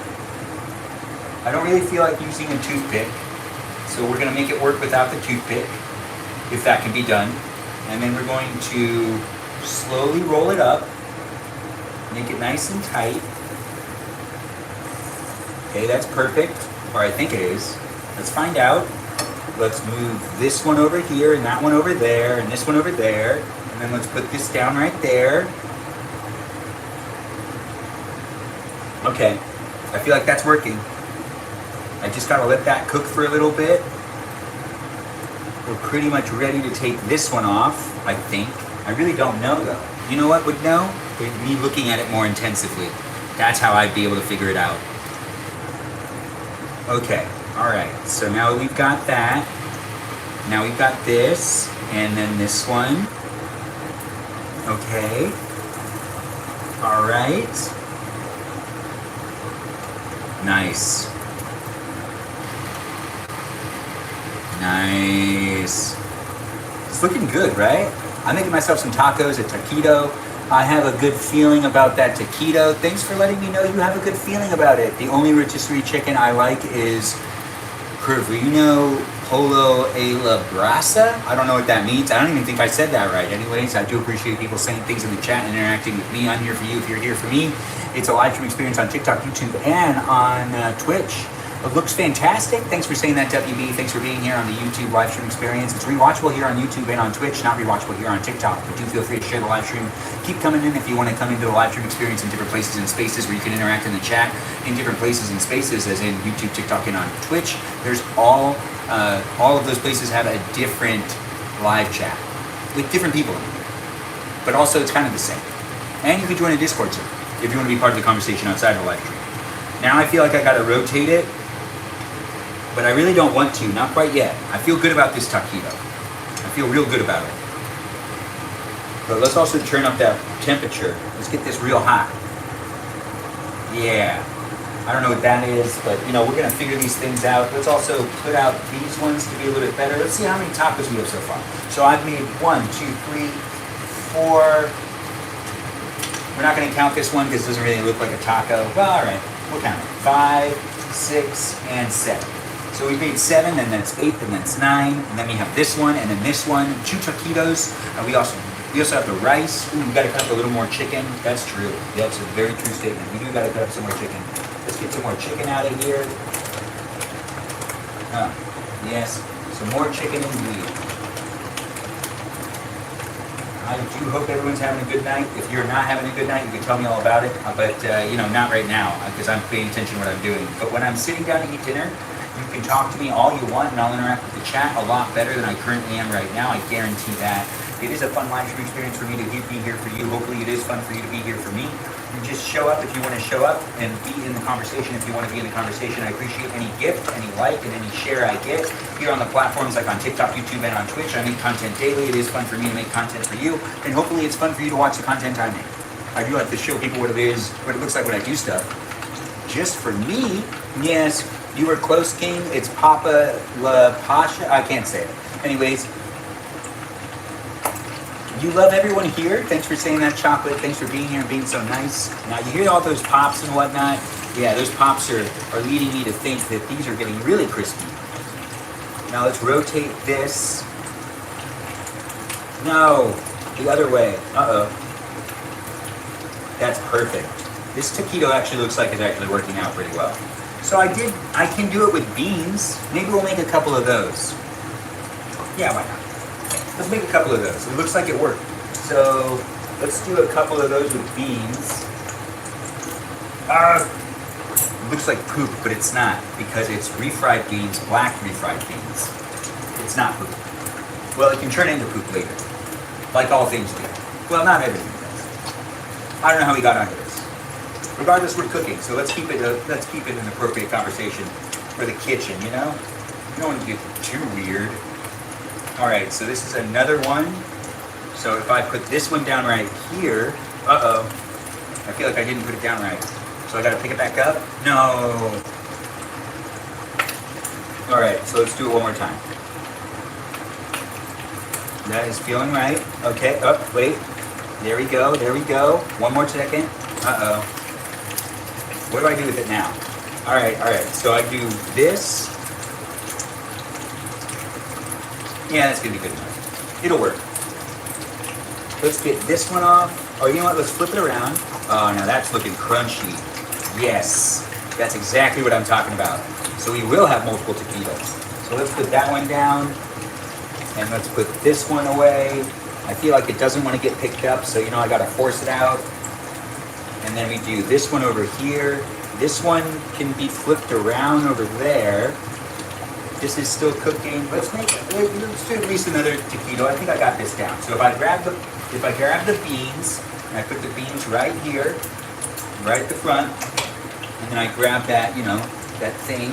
I don't really feel like using a toothpick, so we're gonna make it work without the toothpick, if that can be done. And then we're going to slowly roll it up, make it nice and tight. Okay, that's perfect, or I think it is. Let's find out. Let's move this one over here, and that one over there, and this one over there. And then let's put this down right there. Okay, I feel like that's working. I just gotta let that cook for a little bit. We're pretty much ready to take this one off, I think. I really don't know though. You know what would know? Me looking at it more intensively. That's how I'd be able to figure it out. Okay, all right, so now we've got that. Now we've got this, and then this one. Okay. All right. Nice. Nice. It's looking good, right? I'm making myself some tacos at Taquito. I have a good feeling about that taquito. Thanks for letting me know you have a good feeling about it. The only rotisserie chicken I like is Pervino Polo a la Brasa. I don't know what that means. I don't even think I said that right. Anyways, I do appreciate people saying things in the chat and interacting with me. I'm here for you if you're here for me. It's a live stream experience on TikTok, YouTube, and on Twitch. It looks fantastic. Thanks for saying that, WB. Thanks for being here on the YouTube live stream experience. It's rewatchable here on YouTube and on Twitch, not rewatchable here on TikTok. But do feel free to share the live stream. Keep coming in if you want to come into the live stream experience in different places and spaces where you can interact in the chat in different places and spaces, as in YouTube, TikTok, and on Twitch. There's all of those places have a different live chat with different people in it. But also, it's kind of the same. And you can join a Discord server if you want to be part of the conversation outside of the live stream. Now I feel like I got to rotate it, but I really don't want to, not quite yet. I feel good about this taquito. I feel real good about it. But let's also turn up that temperature. Let's get this real hot. Yeah. I don't know what that is, but you know, we're gonna figure these things out. Let's also put out these ones to be a little bit better. Let's see how many tacos we have so far. So I've made 1, 2, 3, 4. We're not gonna count this one because it doesn't really look like a taco. Well, all right, we'll count it. 5, 6, and 7. So we made 7, and then it's 8, and then it's 9, and then we have this one, and then this one, 2 taquitos. We also have the rice. Ooh, we gotta cut up a little more chicken. That's true. That's a very true statement. We do gotta cut up some more chicken. Let's get some more chicken out of here. Yes, some more chicken indeed. I do hope everyone's having a good night. If you're not having a good night, you can tell me all about it. But you know, not right now, because I'm paying attention to what I'm doing. But when I'm sitting down to eat dinner, you can talk to me all you want, and I'll interact with the chat a lot better than I currently am right now. I guarantee that. It is a fun live stream experience for me to be here for you. Hopefully it is fun for you to be here for me. You just show up if you want to show up, and be in the conversation if you want to be in the conversation. I appreciate any gift, any like, and any share I get here on the platforms like on TikTok, YouTube, and on Twitch. I make content daily. It is fun for me to make content for you, and hopefully it's fun for you to watch the content I make. I do like to show people what it is, what it looks like when I do stuff. Just for me, yes, you were close, King. It's Papa La Pasha. I can't say it. Anyways, you love everyone here. Thanks for saying that, Chocolate. Thanks for being here and being so nice. Now, you hear all those pops and whatnot. Yeah, those pops are leading me to think that these are getting really crispy. Now, let's rotate this. No, the other way. Uh-oh. That's perfect. This taquito actually looks like it's actually working out pretty well. So I can do it with beans. Maybe we'll make a couple of those. Yeah, why not? Let's make a couple of those. It looks like it worked. So let's do a couple of those with beans. It looks like poop, but it's not, because it's refried beans, black refried beans. It's not poop. Well, it can turn into poop later, like all things do. Well, not everything does. I don't know how we got onto this. Regardless, we're cooking, so let's keep it an appropriate conversation for the kitchen. You know, you don't want to get too weird. All right, so this is another one. So if I put this one down right here, I feel like I didn't put it down right. So I gotta pick it back up? No. All right, so let's do it one more time. That is feeling right. Okay, wait. There we go, there we go. One more second. Uh-oh. What do I do with it now? All right, so I do this. Yeah, that's gonna be good enough. It'll work. Let's get this one off. Oh, you know what, let's flip it around. Oh, now that's looking crunchy. Yes, that's exactly what I'm talking about. So we will have multiple taquitos. So let's put that one down. And let's put this one away. I feel like it doesn't want to get picked up, so you know I gotta force it out. And then we do this one over here. This one can be flipped around over there. This is still cooking. Let's do at least another taquito. I think I got this down. So if I grab the beans, and I put the beans right here, right at the front, and then I grab that, you know, that thing,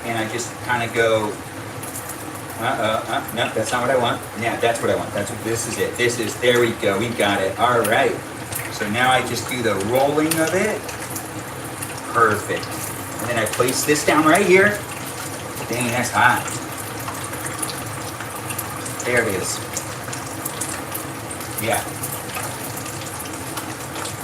and I just kind of go. No, that's not what I want. Yeah, that's what I want. This is it. There we go. We got it. All right. So now I just do the rolling of it. Perfect. And then I place this down right here. Dang, that's hot. There it is. Yeah.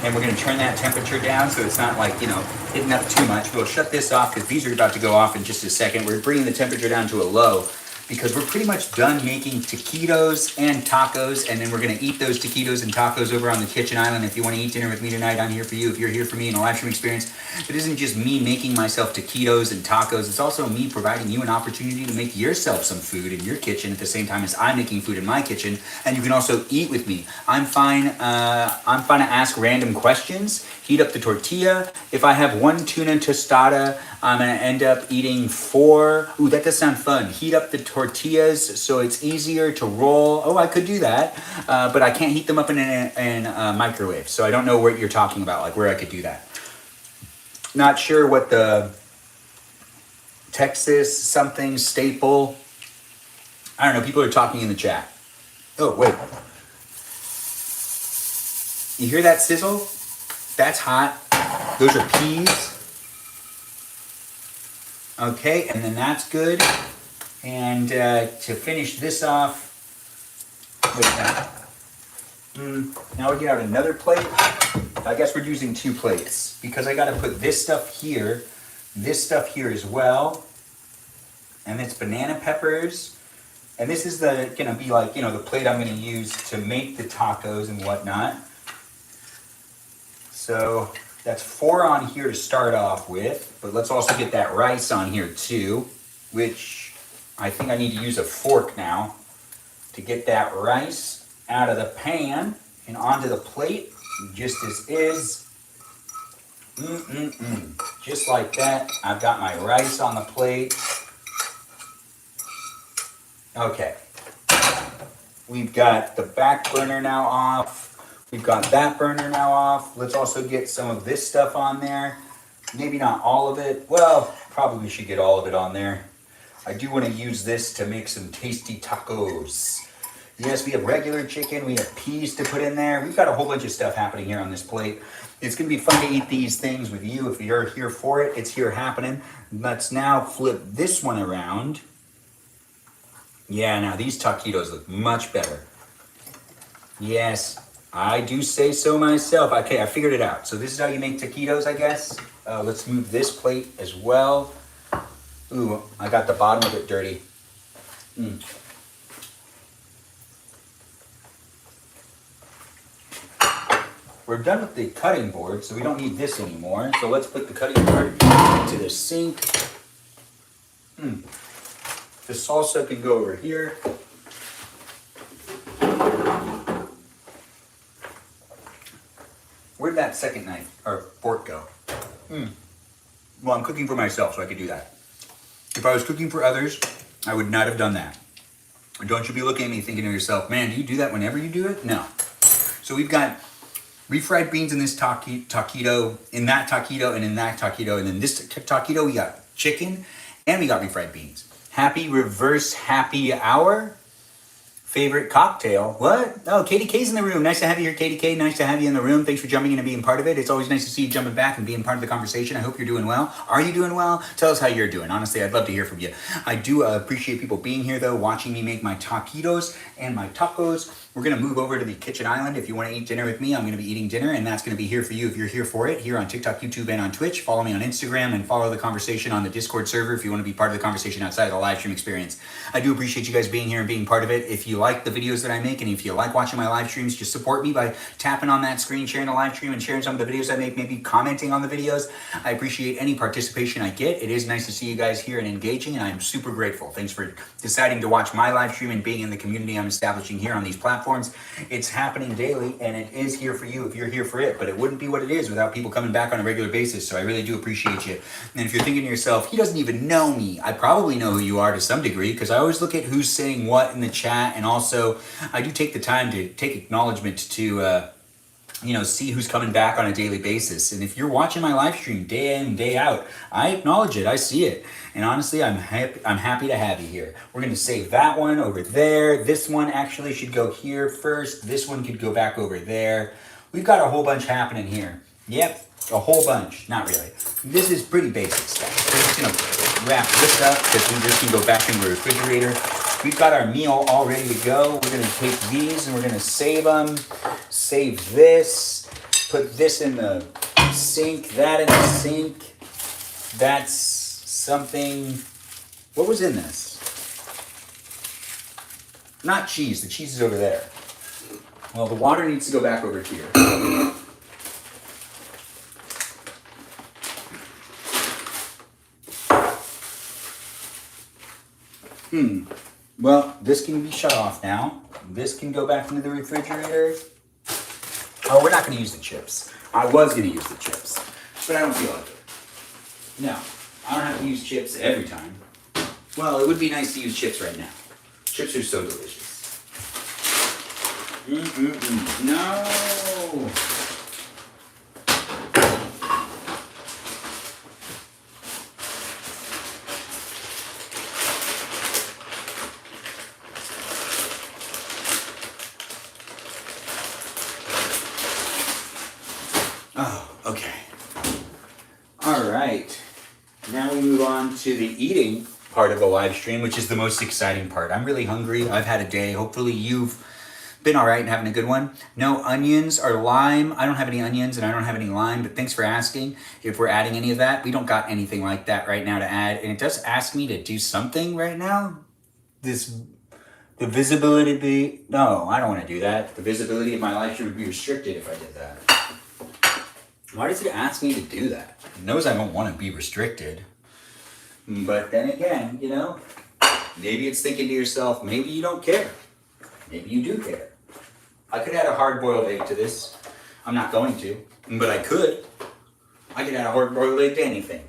And we're going to turn that temperature down so it's not like, you know, hitting up too much. We'll shut this off because these are about to go off in just a second. We're bringing the temperature down to a low, because we're pretty much done making taquitos and tacos, and then we're gonna eat those taquitos and tacos over on the kitchen island. If you wanna eat dinner with me tonight, I'm here for you. If you're here for me in a live stream experience, it isn't just me making myself taquitos and tacos, it's also me providing you an opportunity to make yourself some food in your kitchen at the same time as I'm making food in my kitchen, and you can also eat with me. I'm fine to ask random questions, heat up the tortilla. If I have one tuna tostada, I'm gonna end up eating 4. Ooh, that does sound fun. Heat up the tortillas so it's easier to roll. Oh, I could do that, but I can't heat them up in a microwave. So I don't know what you're talking about, like where I could do that. Not sure what the Texas something staple. I don't know, people are talking in the chat. Oh, wait. You hear that sizzle? That's hot. Those are peas. Okay, and then that's good. And to finish this off, now we get out another plate. I guess we're using 2 plates because I gotta put this stuff here as well. And it's banana peppers. And this is gonna be like, you know, the plate I'm gonna use to make the tacos and whatnot. So that's 4 on here to start off with, but let's also get that rice on here too, which I think I need to use a fork now to get that rice out of the pan and onto the plate, just as is. Just like that, I've got my rice on the plate. Okay, we've got the back burner now off. We've got that burner now off. Let's also get some of this stuff on there. Maybe not all of it. Well, probably should get all of it on there. I do want to use this to make some tasty tacos. Yes, we have regular chicken. We have peas to put in there. We've got a whole bunch of stuff happening here on this plate. It's going to be fun to eat these things with you. If you're here for it, it's here happening. Let's now flip this one around. Yeah, now these taquitos look much better. Yes. I do say so myself. Okay, I figured it out. So this is how you make taquitos, I guess. Let's move this plate as well. Ooh, I got the bottom of it dirty. We're done with the cutting board, so we don't need this anymore. So let's put the cutting board into the sink. The salsa can go over here. Where'd that second knife or fork go? Well, I'm cooking for myself, so I could do that. If I was cooking for others, I would not have done that. Don't you be looking at me thinking to yourself, man, do you do that whenever you do it? No. So we've got refried beans in this taquito, in that taquito, and in that taquito, and in this taquito, we got chicken, and we got refried beans. Happy reverse happy hour. favorite cocktail. What? Oh, Katie K's in the room. Nice to have you here, Katie K. Nice to have you in the room. Thanks for jumping in and being part of it. It's always nice to see you jumping back and being part of the conversation. I hope you're doing well. Are you doing well? Tell us how you're doing. Honestly, I'd love to hear from you. I do appreciate people being here, though, watching me make my taquitos and my tacos. We're going to move over to the kitchen island. If you want to eat dinner with me, I'm going to be eating dinner, and that's going to be here for you if you're here for it, here on TikTok, YouTube, and on Twitch. Follow me on Instagram and follow the conversation on the Discord server if you want to be part of the conversation outside of the live stream experience. I do appreciate you guys being here and being part of it. If you like the videos that I make, and if you like watching my live streams, just support me by tapping on that screen, sharing the live stream, and sharing some of the videos I make, maybe commenting on the videos. I appreciate any participation I get. It is nice to see you guys here and engaging, and I'm super grateful. Thanks for deciding to watch my live stream and being in the community I'm establishing here on these platforms. It's happening daily, and it is here for you if you're here for it, but it wouldn't be what it is without people coming back on a regular basis, so I really do appreciate you. And if you're thinking to yourself, he doesn't even know me, I probably know who you are to some degree, because I always look at who's saying what in the chat, and also I do take the time to take acknowledgement to see who's coming back on a daily basis. And if you're watching my live stream day in, day out, I acknowledge it, I see it. And honestly, I'm happy to have you here. We're gonna save that one over there. This one actually should go here first. This one could go back over there. We've got a whole bunch happening here. Yep, a whole bunch, not really. This is pretty basic stuff. We're just gonna wrap this up because we just can go back in the refrigerator. We've got our meal all ready to go. We're gonna take these and we're gonna save them. Save this, put this in the sink, that in the sink. That's something, what was in this? Not cheese, the cheese is over there. Well, the water needs to go back over here. Well, this can be shut off now. This can go back into the refrigerator. Oh, we're not going to use the chips. I was going to use the chips, but I don't feel like it. No, I don't have to use chips every time. Well, it would be nice to use chips right now. Chips are so delicious. No! Okay. All right. Now we move on to the eating part of the live stream, which is the most exciting part. I'm really hungry. I've had a day. Hopefully you've been all right and having a good one. No onions or lime. I don't have any onions and I don't have any lime, but thanks for asking if we're adding any of that. We don't got anything like that right now to add. And it does ask me to do something right now. The visibility, no, I don't want to do that. The visibility of my live stream would be restricted if I did that. Why does it ask me to do that? It knows I don't want to be restricted. But then again, maybe it's thinking to yourself, maybe you don't care. Maybe you do care. I could add a hard-boiled egg to this. I'm not going to, but I could. I could add a hard-boiled egg to anything.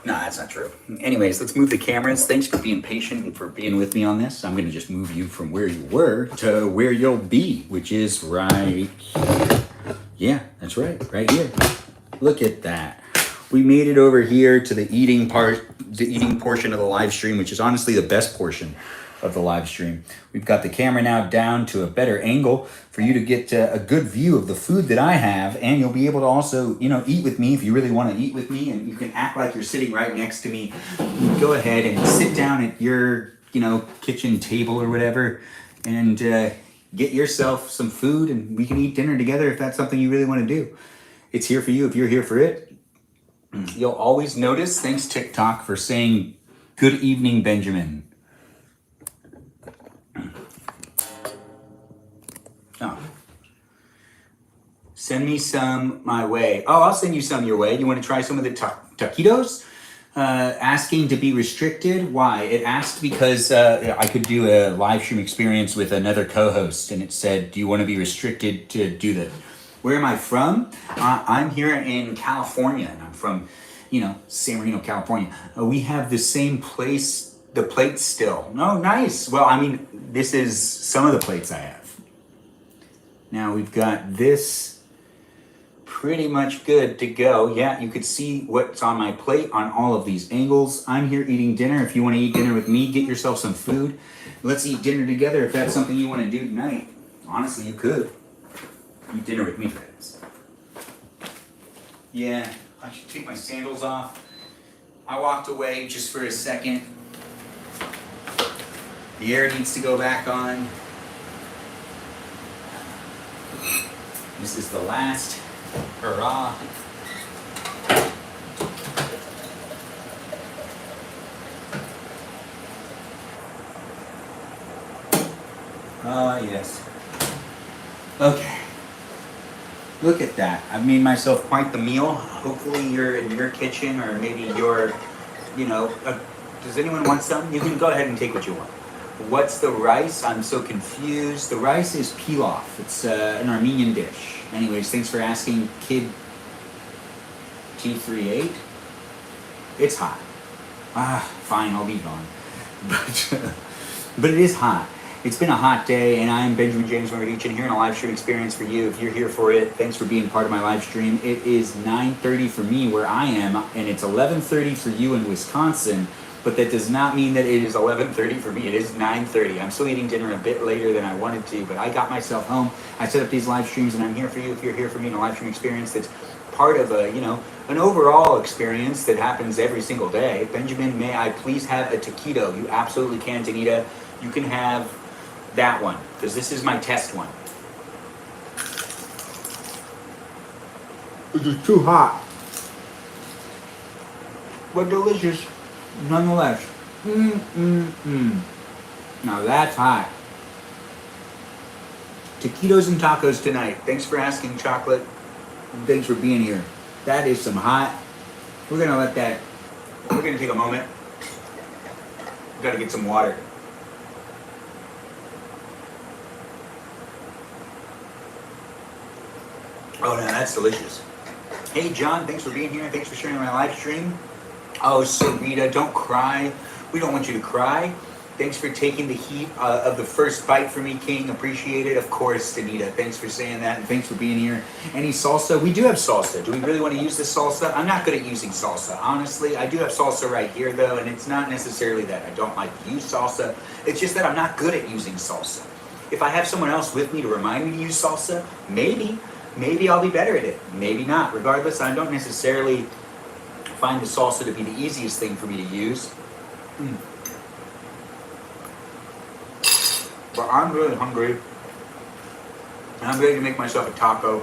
No, that's not true. Anyways, let's move the cameras. Thanks for being patient and for being with me on this. I'm going to just move you from where you were to where you'll be, which is right here. Yeah, that's right here. Look at that. We made it over here to the eating portion of the live stream, which is honestly the best portion of the live stream. We've got the camera now down to a better angle for you to get a good view of the food that I have, and you'll be able to also, eat with me if you really want to eat with me, and you can act like you're sitting right next to me. Go ahead and sit down at your, kitchen table or whatever, and get yourself some food, and we can eat dinner together if that's something you really want to do. It's here for you if you're here for it. You'll always notice, thanks TikTok for saying, good evening, Benjamin. Oh. Send me some my way. Oh, I'll send you some your way. You want to try some of the taquitos? Asking to be restricted. Why? It asked because I could do a live stream experience with another co-host, and it said, do you want to be restricted to do that? Where am I from? I'm here in California, and I'm from, San Marino, California. We have the same place, the plates still. No, nice. Well, this is some of the plates I have. Now we've got this pretty much good to go. Yeah, you could see what's on my plate on all of these angles. I'm here eating dinner. If you want to eat dinner with me, get yourself some food. Let's eat dinner together if that's something you want to do tonight. Honestly, you could eat dinner with me, friends. Yeah, I should take my sandals off. I walked away just for a second. The air needs to go back on. This is the last hurrah. Ah, yes. Okay. Look at that. I've made myself quite the meal. Hopefully you're in your kitchen, or maybe you're, does anyone want some? You can go ahead and take what you want. What's the rice? I'm so confused. The rice is pilaf. It's an Armenian dish. Anyways, thanks for asking, Kid T38. It's hot. Fine, I'll be gone. But it is hot. It's been a hot day, and I'm Benjamin James Magrdichian here in a live stream experience for you. If you're here for it, thanks for being part of my live stream. It is 9:30 for me where I am, and it's 11:30 for you in Wisconsin. But that does not mean that it is 11:30 for me. It is 9:30. I'm still eating dinner a bit later than I wanted to, but I got myself home. I set up these live streams, and I'm here for you if you're here for me in a live stream experience that's part of an overall experience that happens every single day. Benjamin, may I please have a taquito? You absolutely can, Tanita. You can have that one, because this is my test one. This is too hot, but delicious nonetheless. Now that's hot. Taquitos and tacos tonight. Thanks for asking, Chocolate. And thanks for being here. That is some hot. We're gonna take a moment. We gotta get some water. Oh, no, that's delicious. Hey, John, thanks for being here. Thanks for sharing my live stream. Oh, Sarita, don't cry. We don't want you to cry. Thanks for taking the heat of the first bite for me, King. Appreciate it. Of course, Danita. Thanks for saying that, and thanks for being here. Any salsa? We do have salsa. Do we really want to use this salsa? I'm not good at using salsa, honestly. I do have salsa right here, though, and it's not necessarily that I don't like to use salsa. It's just that I'm not good at using salsa. If I have someone else with me to remind me to use salsa, maybe I'll be better at it. Maybe not. Regardless, I don't necessarily find the salsa to be the easiest thing for me to use. But I'm really hungry, and I'm ready to make myself a taco.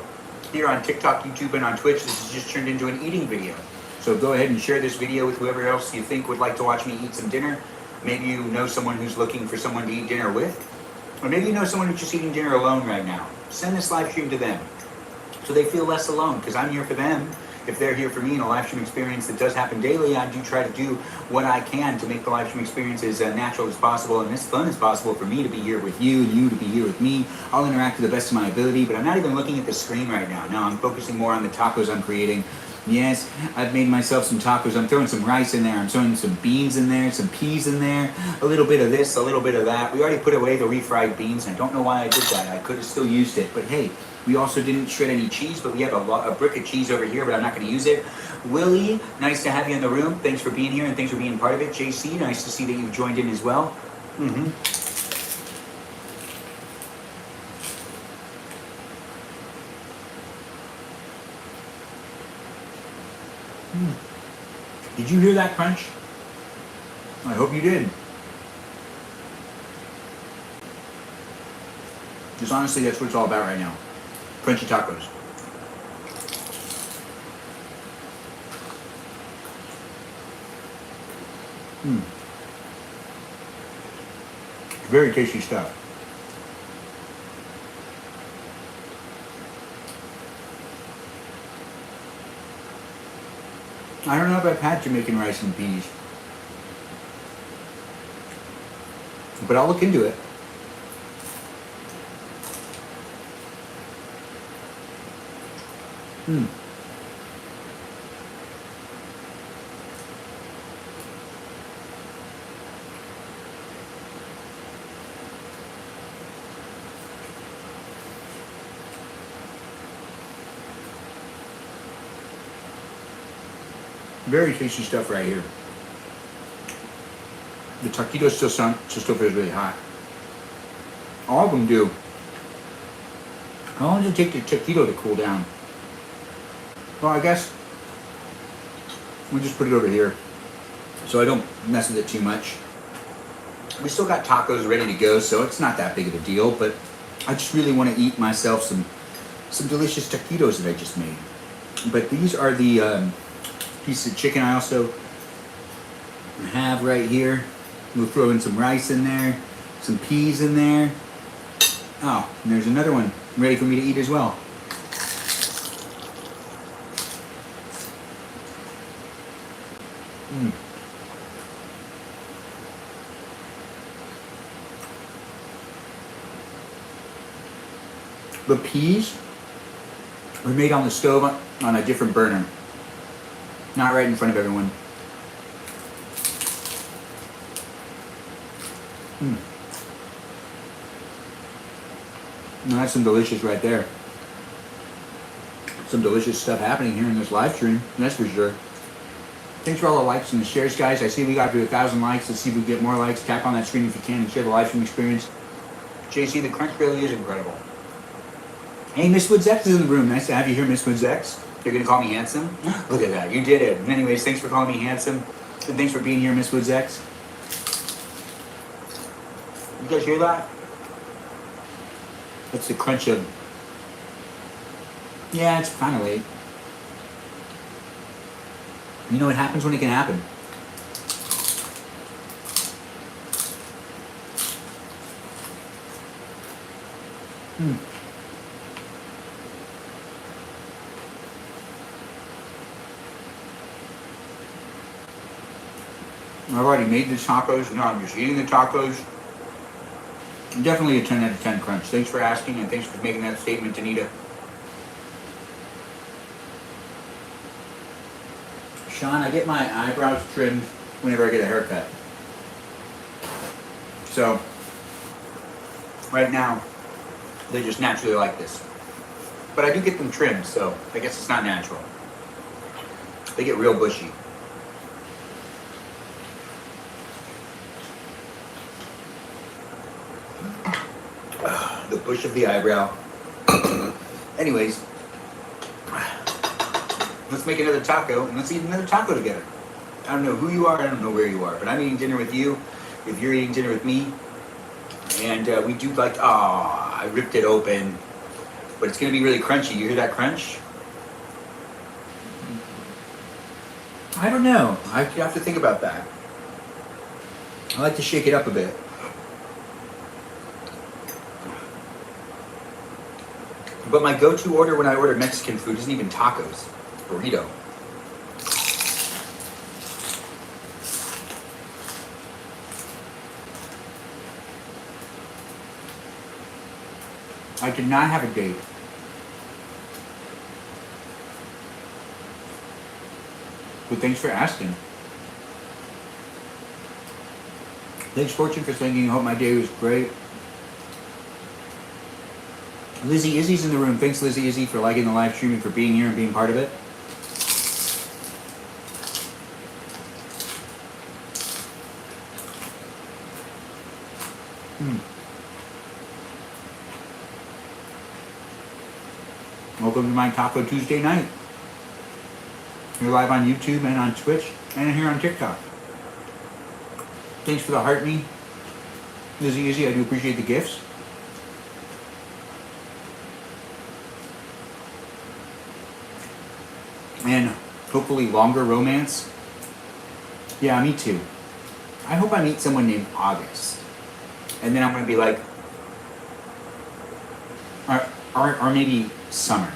Here on TikTok, YouTube, and on Twitch, this has just turned into an eating video. So go ahead and share this video with whoever else you think would like to watch me eat some dinner. Maybe you know someone who's looking for someone to eat dinner with, or maybe you know someone who's just eating dinner alone right now. Send this live stream to them so they feel less alone, because I'm here for them. If they're here for me in a live stream experience that does happen daily, I do try to do what I can to make the live stream experience as natural as possible and as fun as possible for me to be here with you and you to be here with me. I'll interact to the best of my ability, but I'm not even looking at the screen right now. No, I'm focusing more on the tacos I'm creating. Yes, I've made myself some tacos. I'm throwing some rice in there. I'm throwing some beans in there, some peas in there, a little bit of this, a little bit of that. We already put away the refried beans, and I don't know why I did that. I could have still used it, but hey, we also didn't shred any cheese, but we have a brick of cheese over here, but I'm not going to use it. Willie, nice to have you in the room. Thanks for being here, and thanks for being part of it. JC, nice to see that you've joined in as well. Did you hear that crunch? I hope you did. Because honestly, that's what it's all about right now. Crunchy tacos. Very tasty stuff. I don't know if I've had Jamaican rice and peas, but I'll look into it. Very tasty stuff right here. The taquito still feels really hot. All of them do. How long does it take the taquito to cool down? Well, I guess we'll just put it over here so I don't mess with it too much. We still got tacos ready to go, so it's not that big of a deal, but I just really want to eat myself some delicious taquitos that I just made. But these are the pieces of chicken I also have right here. We'll throw in some rice in there, some peas in there. Oh, and there's another one ready for me to eat as well. The peas were made on the stove on a different burner. Not right in front of everyone. Now that's some delicious right there. Some delicious stuff happening here in this live stream, that's for sure. Thanks for all the likes and the shares, guys. I see we got to 1,000 likes. Let's see if we get more likes. Tap on that screen if you can and share the live stream experience. JC, the crunch really is incredible. Hey, Miss Woods X is in the room. Nice to have you here, Miss Woods X. You're going to call me handsome? Look at that. You did it. Anyways, thanks for calling me handsome. And thanks for being here, Miss Woods X. You guys hear that? That's the crunch of... Yeah, it's kind of late. You know, it happens when it can happen. I've already made the tacos. Now I'm just eating the tacos. Definitely a 10 out of 10 crunch. Thanks for asking and thanks for making that statement, Anita. Sean, I get my eyebrows trimmed whenever I get a haircut. So, right now, they're just naturally like this. But I do get them trimmed, so I guess it's not natural. They get real bushy. The bush of the eyebrow. Anyways, let's make another taco and let's eat another taco together. I don't know who you are, I don't know where you are, but I'm eating dinner with you. If you're eating dinner with me, and we do like, I ripped it open, but it's gonna be really crunchy. You hear that crunch? I don't know. I have to think about that. I like to shake it up a bit. But my go-to order when I order Mexican food isn't even tacos, it's burrito. I did not have a date. But thanks for asking. Thanks, Fortune, for thinking. I hope my day was great. Lizzie Izzy's in the room. Thanks, Lizzie Izzy, for liking the live stream and for being here and being part of it. Welcome to my Taco Tuesday night. You're live on YouTube and on Twitch and here on TikTok. Thanks for the heart me, Lizzie Izzy. I do appreciate the gifts. And hopefully longer romance. Yeah, me too. I hope I meet someone named August. And then I'm going to be like, or maybe summer.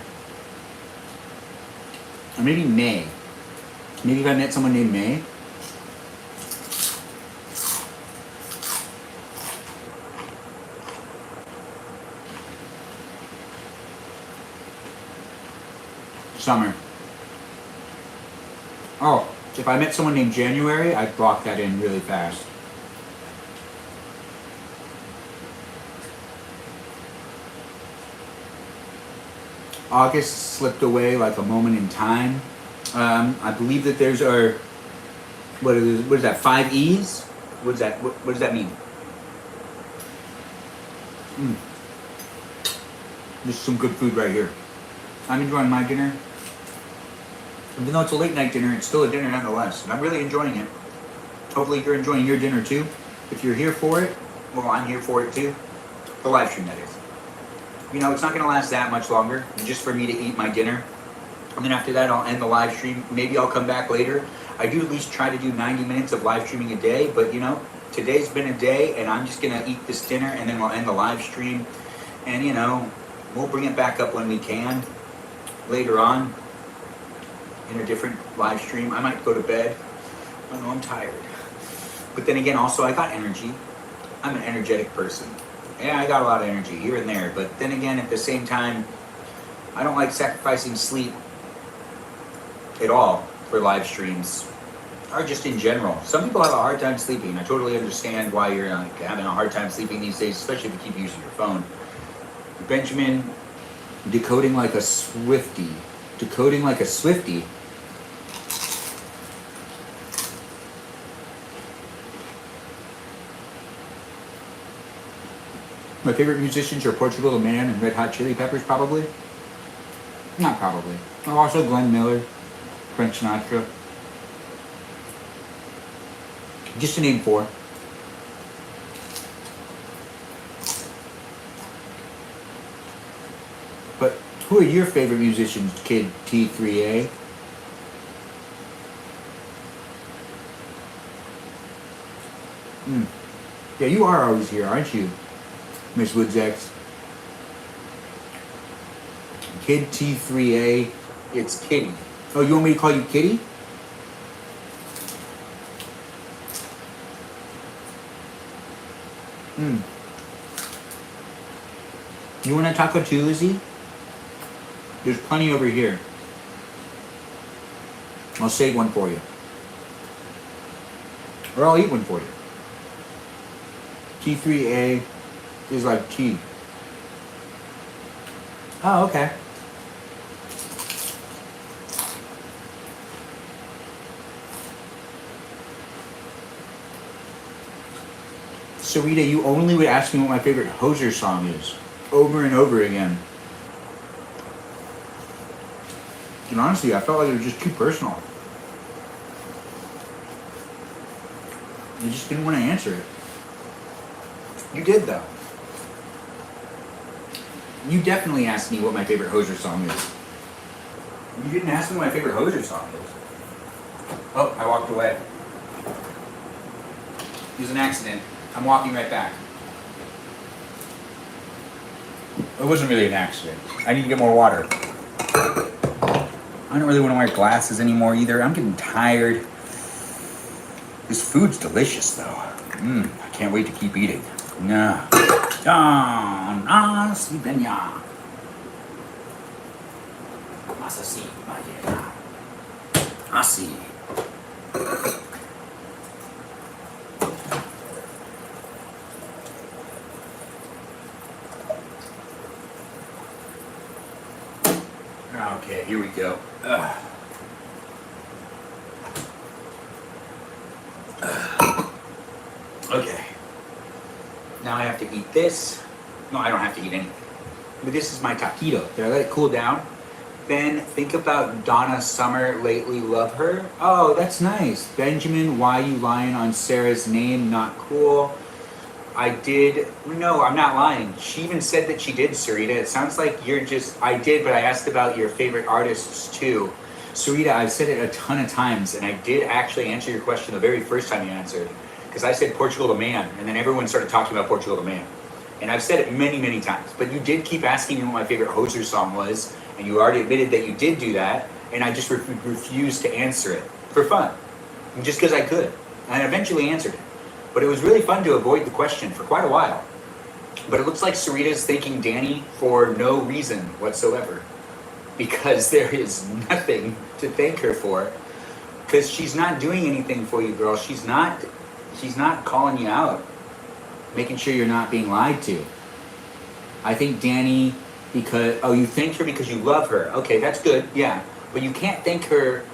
Or maybe May. Maybe if I met someone named May. Summer. Oh, if I met someone named January, I'd block that in really fast. August slipped away like a moment in time. I believe that there's our, what is that, 5 E's? What does that mean? This is some good food right here. I'm enjoying my dinner. Even though it's a late night dinner, it's still a dinner nonetheless. And I'm really enjoying it. Hopefully you're enjoying your dinner too. If you're here for it, well, I'm here for it too. The live stream, that is. You know, it's not going to last that much longer, just for me to eat my dinner. And then after that, I'll end the live stream. Maybe I'll come back later. I do at least try to do 90 minutes of live streaming a day, but you know, today's been a day, and I'm just going to eat this dinner, and then we'll end the live stream. And you know, we'll bring it back up when we can later on in a different live stream. I might go to bed. I know I'm tired. But then again, also, I got energy. I'm an energetic person. Yeah, I got a lot of energy here and there, but then again, at the same time, I don't like sacrificing sleep at all for live streams, or just in general. Some people have a hard time sleeping. I totally understand why you're having a hard time sleeping these days, especially if you keep using your phone. Benjamin, decoding like a Swiftie. Decoding like a Swiftie? My favorite musicians are Portugal the Man and Red Hot Chili Peppers, probably. Not probably. Oh, also Glenn Miller, Frank Sinatra. Just to name 4. But who are your favorite musicians, Kid T3A? Yeah, you are always here, aren't you, Miss Woodzex? Kid T3A, it's Kitty. Oh, you want me to call you Kitty? You want a taco too, Lizzie? There's plenty over here. I'll save one for you. Or I'll eat one for you. T3A is like tea. Oh, okay. Sarita, you only would ask me what my favorite Hoser song is. Over and over again. And honestly, I felt like it was just too personal. You just didn't want to answer it. You did, though. You definitely asked me what my favorite Hoser song is. You didn't ask me what my favorite Hoser song is. Oh, I walked away. It was an accident. I'm walking right back. It wasn't really an accident. I need to get more water. I don't really want to wear glasses anymore either. I'm getting tired. This food's delicious though. I can't wait to keep eating. Nah. Si benya. Masasi benya. Asi. Okay, here we go. Okay. Now I have to eat this. No, I don't have to eat anything. But this is my taquito. Did I let it cool down? Ben, think about Donna Summer lately. Love her. Oh, that's nice. Benjamin, why you lying on Sarah's name? Not cool. I did. No, I'm not lying. She even said that she did, Sarita. It sounds like you're just. I did, but I asked about your favorite artists too. Sarita, I've said it a ton of times, and I did actually answer your question the very first time you answered. Because I said Portugal the Man, and then everyone started talking about Portugal the Man. And I've said it many, many times. But you did keep asking me what my favorite Hoser song was, and you already admitted that you did do that, and I just refused to answer it for fun. Just because I could. And I eventually answered it. But it was really fun to avoid the question for quite a while. But it looks like Sarita's thanking Danny for no reason whatsoever. Because there is nothing to thank her for. Because she's not doing anything for you, girl. She's not calling you out. Making sure you're not being lied to. I think Danny, because, oh, you thanked her because you love her. Okay, that's good, yeah. But you can't thank her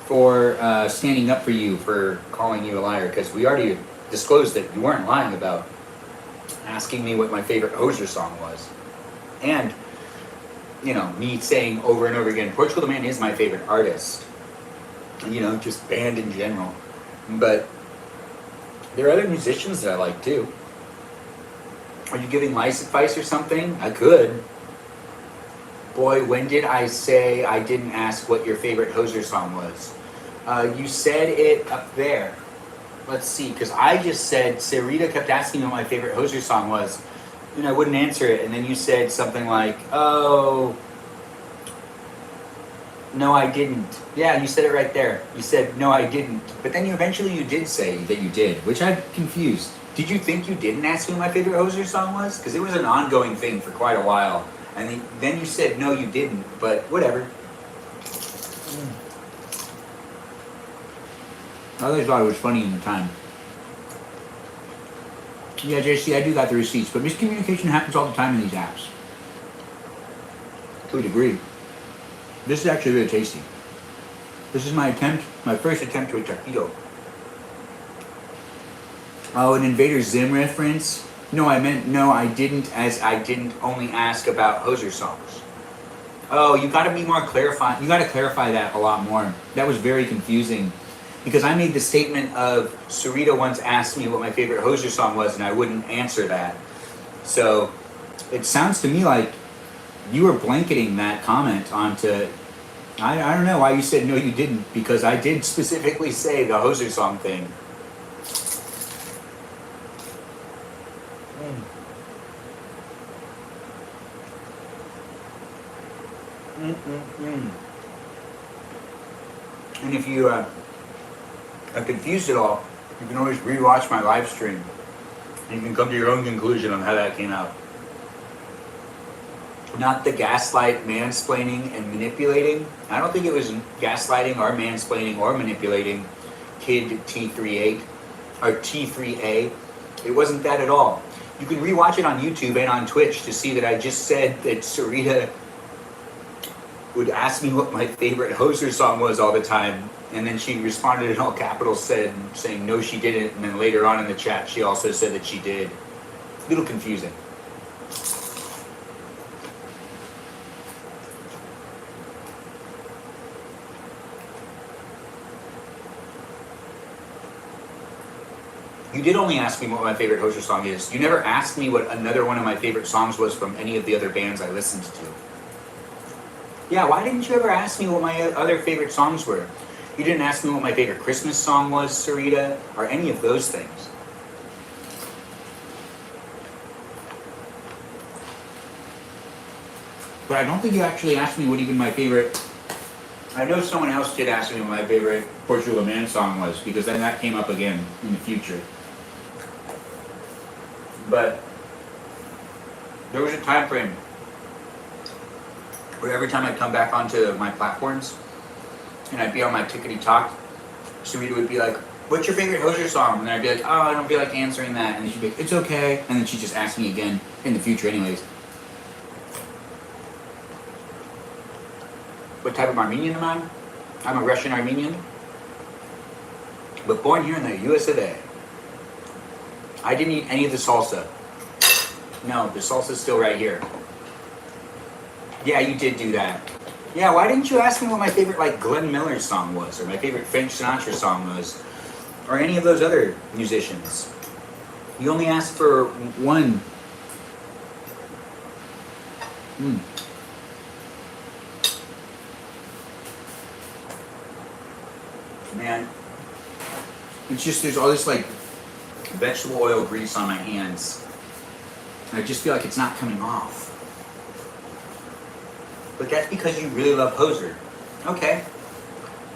for standing up for you for calling you a liar, because we already disclosed that you weren't lying about asking me what my favorite Hozier song was. And, you know, me saying over and over again, Portugal the Man is my favorite artist. You know, just band in general. But there are other musicians that I like too. Are you giving lice advice or something? I could. Boy, when did I say I didn't ask what your favorite Hozier song was? You said it up there. Let's see, because I just said, Sarita kept asking me what my favorite Hozier song was, and I wouldn't answer it, and then you said something like, oh, no, I didn't. Yeah, you said it right there. You said, no, I didn't. But then eventually you did say that you did, which I'm confused. Did you think you didn't ask me what my favorite Hozier song was? Because it was an ongoing thing for quite a while. And then you said, no, you didn't, but whatever. I always thought it was funny in the time. Yeah, JC, I do got the receipts, but miscommunication happens all the time in these apps. To a degree. This is actually really tasty. This is my first attempt to a taquito. Oh, an Invader Zim reference? No, I meant no, I didn't, as I didn't only ask about Hozier songs. Oh, you gotta be more clarifying. You gotta clarify that a lot more. That was very confusing. Because I made the statement of, Sarita once asked me what my favorite Hozier song was, and I wouldn't answer that. So, it sounds to me like you were blanketing that comment onto, I don't know why you said no you didn't, because I did specifically say the Hozier song thing. And if you are confused at all, you can always rewatch my live stream, and you can come to your own conclusion on how that came out. Not the gaslight, mansplaining, and manipulating. I don't think it was gaslighting or mansplaining or manipulating Kid T38 or T3A. It wasn't that at all. You can rewatch it on YouTube and on Twitch to see that I just said that Sarita would ask me what my favorite Hozier song was all the time, and then she responded in all capitals saying no she didn't, and then later on in the chat she also said that she did. A little confusing. You did only ask me what my favorite Hozier song is. You never asked me what another one of my favorite songs was from any of the other bands I listened to. Yeah, why didn't you ever ask me what my other favorite songs were? You didn't ask me what my favorite Christmas song was, Sarita, or any of those things. But I don't think you actually asked me what even my favorite... I know someone else did ask me what my favorite Portugal the Man song was, because then that came up again in the future. But there was a time frame where every time I'd come back onto my platforms and I'd be on my tickety talk, Sarita would be like, what's your favorite Hozier song? And I'd be like, oh, I don't feel like answering that. And then she'd be like, it's okay. And then she'd just ask me again in the future anyways. What type of Armenian am I? I'm a Russian Armenian, but born here in the US of A. I didn't eat any of the salsa. No, the salsa's still right here. Yeah, you did do that. Yeah, why didn't you ask me what my favorite, like, Glenn Miller song was, or my favorite Frank Sinatra song was, or any of those other musicians? You only asked for one. Man, it's just, there's all this, like, vegetable oil grease on my hands. And I just feel like it's not coming off. But that's because you really love Hozier. Okay.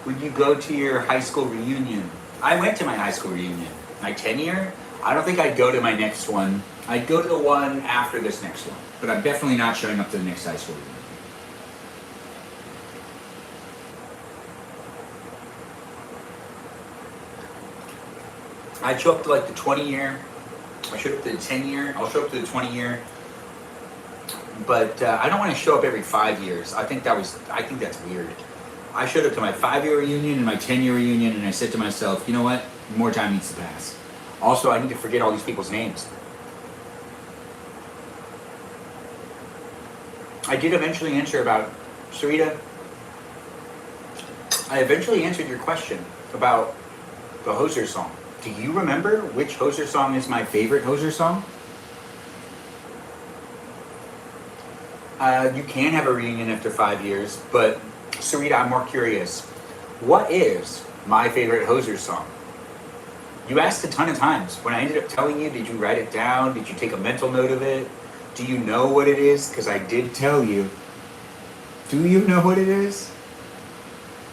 Would you go to your high school reunion? I went to my high school reunion. My 10-year? I don't think I'd go to my next one. I'd go to the one after this next one. But I'm definitely not showing up to the next high school reunion. I'd show up to like the 20-year. I showed up to the 10-year. I'll show up to the 20-year. But I don't want to show up every 5 years. I think that's weird. I showed up to my 5-year reunion and my 10-year reunion, and I said to myself, you know what? More time needs to pass. Also, I need to forget all these people's names. I did eventually answer about Sarita. I eventually answered your question about the Hoser song. Do you remember which Hoser song is my favorite Hoser song? You can have a reunion after 5 years, but Sarita, I'm more curious. What is my favorite Hoser song? You asked a ton of times. When I ended up telling you, did you write it down? Did you take a mental note of it? Do you know what it is? Because I did tell you. Do you know what it is?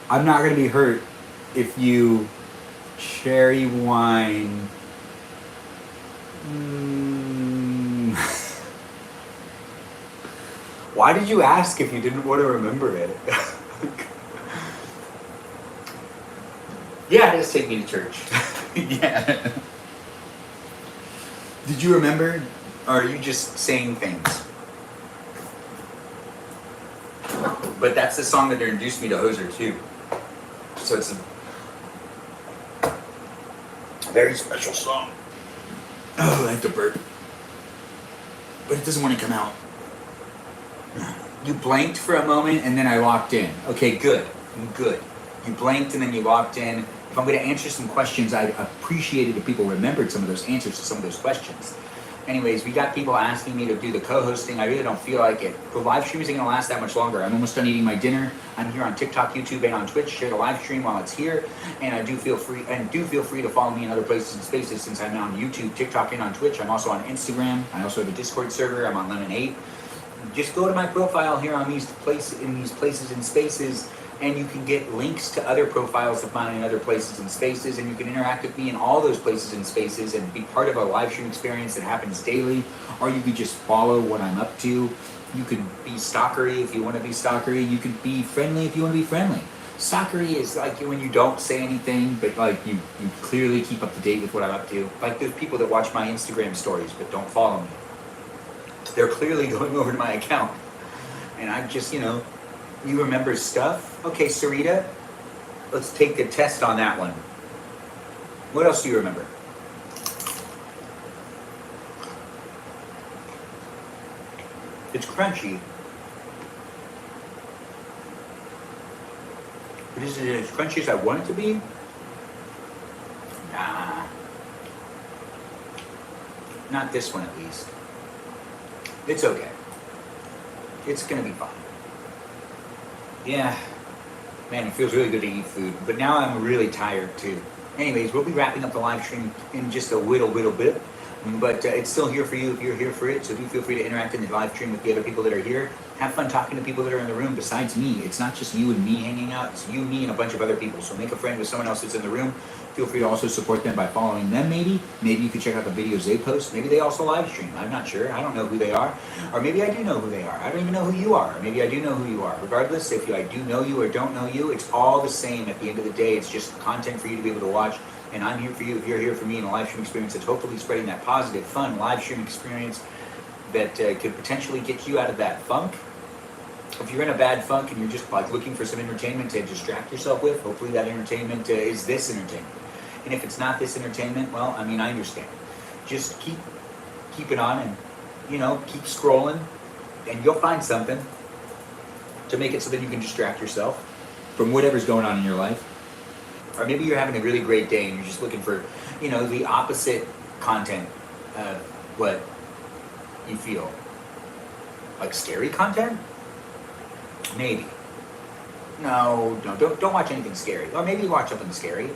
I'm not going to be hurt if you cherry wine. Why did you ask if you didn't want to remember it? Yeah, just take me to church. Yeah. Did you remember? Or are you just saying things? But that's the song that introduced me to Hoser too. So it's a very special song. Oh, I have to burp. But it doesn't want to come out. You blanked for a moment and then I walked in. Okay, good. Good. You blanked and then you walked in. If I'm going to answer some questions, I'd appreciate it if people remembered some of those answers to some of those questions. Anyways, we got people asking me to do the co-hosting. I really don't feel like it. The live stream isn't going to last that much longer. I'm almost done eating my dinner. I'm here on TikTok, YouTube, and on Twitch. Share the live stream while it's here. And I do feel free to follow me in other places and spaces since I'm on YouTube, TikTok, and on Twitch. I'm also on Instagram. I also have a Discord server. I'm on Lemon 8. Just go to my profile here on these places and spaces, and you can get links to other profiles of mine in other places and spaces, and you can interact with me in all those places and spaces and be part of a live stream experience that happens daily, or you could just follow what I'm up to. You could be stalkery if you want to be stalkery. You could be friendly if you want to be friendly. Stalkery is like when you don't say anything, but like you clearly keep up to date with what I'm up to. Like there's people that watch my Instagram stories but don't follow me. They're clearly going over to my account. And I just, you remember stuff? Okay, Sarita, let's take a test on that one. What else do you remember? It's crunchy. But is it as crunchy as I want it to be? Nah. Not this one, at least. It's okay. It's gonna be fine. Yeah. Man, it feels really good to eat food. But now I'm really tired too. Anyways, we'll be wrapping up the live stream in just a little bit. But it's still here for you if you're here for it. So do feel free to interact in the live stream with the other people that are here. Have fun talking to people that are in the room besides me. It's not just you and me hanging out. It's you, me, and a bunch of other people. So make a friend with someone else that's in the room. Feel free to also support them by following them maybe. Maybe you can check out the videos they post. Maybe they also live stream. I'm not sure. I don't know who they are. Or maybe I do know who they are. I don't even know who you are. Or maybe I do know who you are. Regardless, if I do know you or don't know you, it's all the same at the end of the day. It's just content for you to be able to watch. And I'm here for you if you're here for me in a live stream experience that's hopefully spreading that positive, fun live stream experience that could potentially get you out of that funk. If you're in a bad funk and you're just like looking for some entertainment to distract yourself with, hopefully that entertainment is this entertainment. And if it's not this entertainment, well, I mean, I understand. Just keep it on and, keep scrolling and you'll find something to make it so that you can distract yourself from whatever's going on in your life. Or maybe you're having a really great day and you're just looking for, the opposite content of what you feel. Like scary content? Maybe. No, don't watch anything scary. Or maybe watch something scary.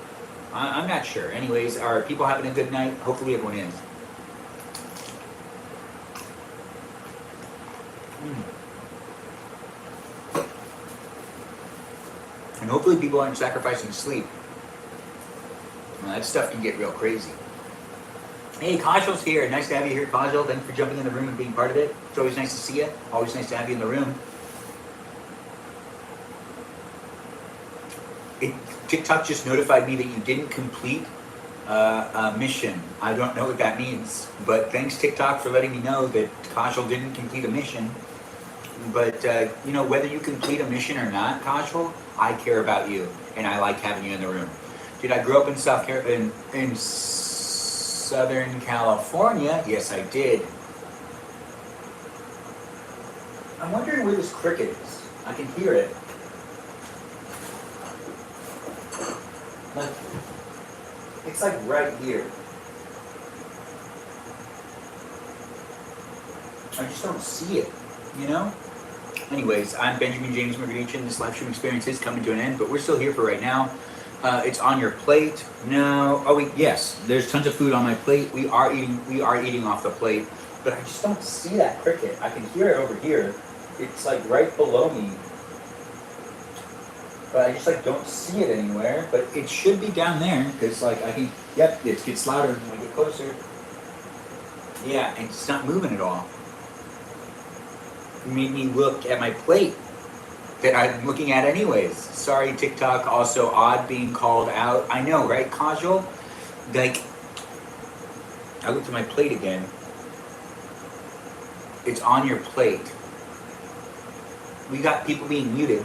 I'm not sure. Anyways, are people having a good night? Hopefully everyone is. And hopefully people aren't sacrificing sleep. Well, that stuff can get real crazy. Hey, Kajal's here. Nice to have you here, Kajal. Thanks for jumping in the room and being part of it. It's always nice to see you. Always nice to have you in the room. TikTok just notified me that you didn't complete a mission. I don't know what that means, but thanks TikTok for letting me know that Kajal didn't complete a mission. But you know, whether you complete a mission or not, Kajal, I care about you, and I like having you in the room. Did I grow up in in Southern California? Yes, I did. I'm wondering where this cricket is. I can hear it. Like, it's like right here. I just don't see it, you know? Anyways, I'm Benjamin James Magrdichian. This live stream experience is coming to an end, but we're still here for right now. It's on your plate. No. Oh wait, yes. There's tons of food on my plate. We are eating off the plate, but I just don't see that cricket. I can hear it over here. It's like right below me. But I just like don't see it anywhere. But it should be down there because like I can. Yep, it gets louder when I get closer. Yeah, and it's not moving at all. It made me look at my plate that I'm looking at anyways. Sorry, TikTok. Also odd being called out. I know, right, Kajal? Like, I looked at my plate again. It's on your plate. We got people being muted.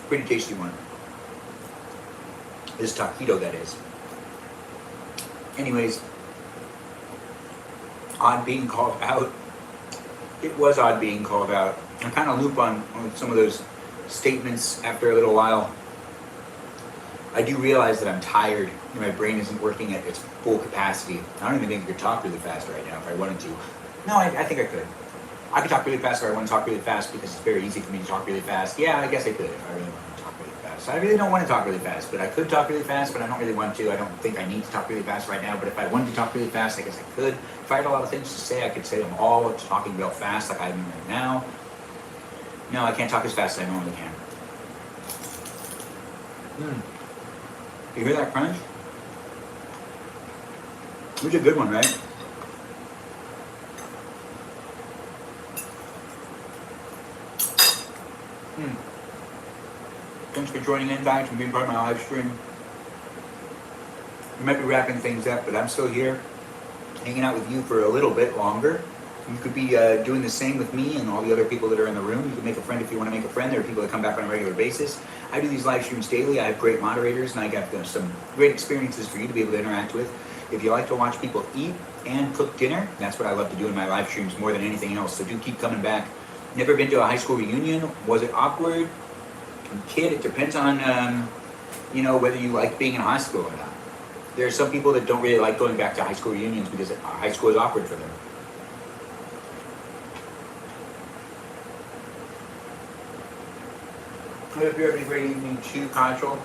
Pretty tasty one. This taquito, that is. Anyways, odd being called out. It was odd being called out. I'm kind of loop on some of those statements after a little while. I do realize that I'm tired and my brain isn't working at its full capacity. I don't even think I could talk really fast right now if I wanted to. No, I think I could. I could talk really fast if I want to talk really fast because it's very easy for me to talk really fast. Yeah, I guess I could if I really want to talk really fast. I really don't want to talk really fast, but I could talk really fast, but I don't really want to. I don't think I need to talk really fast right now, but if I wanted to talk really fast, I guess I could. If I had a lot of things to say, I could say them all talking real fast like I am right now. No, I can't talk as fast as I normally can. You hear that crunch? It was a good one, right? Thanks for joining in, guys, and being part of my live stream. We might be wrapping things up, but I'm still here, hanging out with you for a little bit longer. You could be doing the same with me and all the other people that are in the room. You can make a friend if you want to make a friend. There are people that come back on a regular basis. I do these live streams daily. I have great moderators, and I got some great experiences for you to be able to interact with. If you like to watch people eat and cook dinner, that's what I love to do in my live streams more than anything else. So do keep coming back. Never been to a high school reunion. Was it awkward? Kid, it depends on, you know, whether you like being in high school or not. There are some people that don't really like going back to high school reunions because high school is awkward for them. I hope you're having a great evening too, Kajal.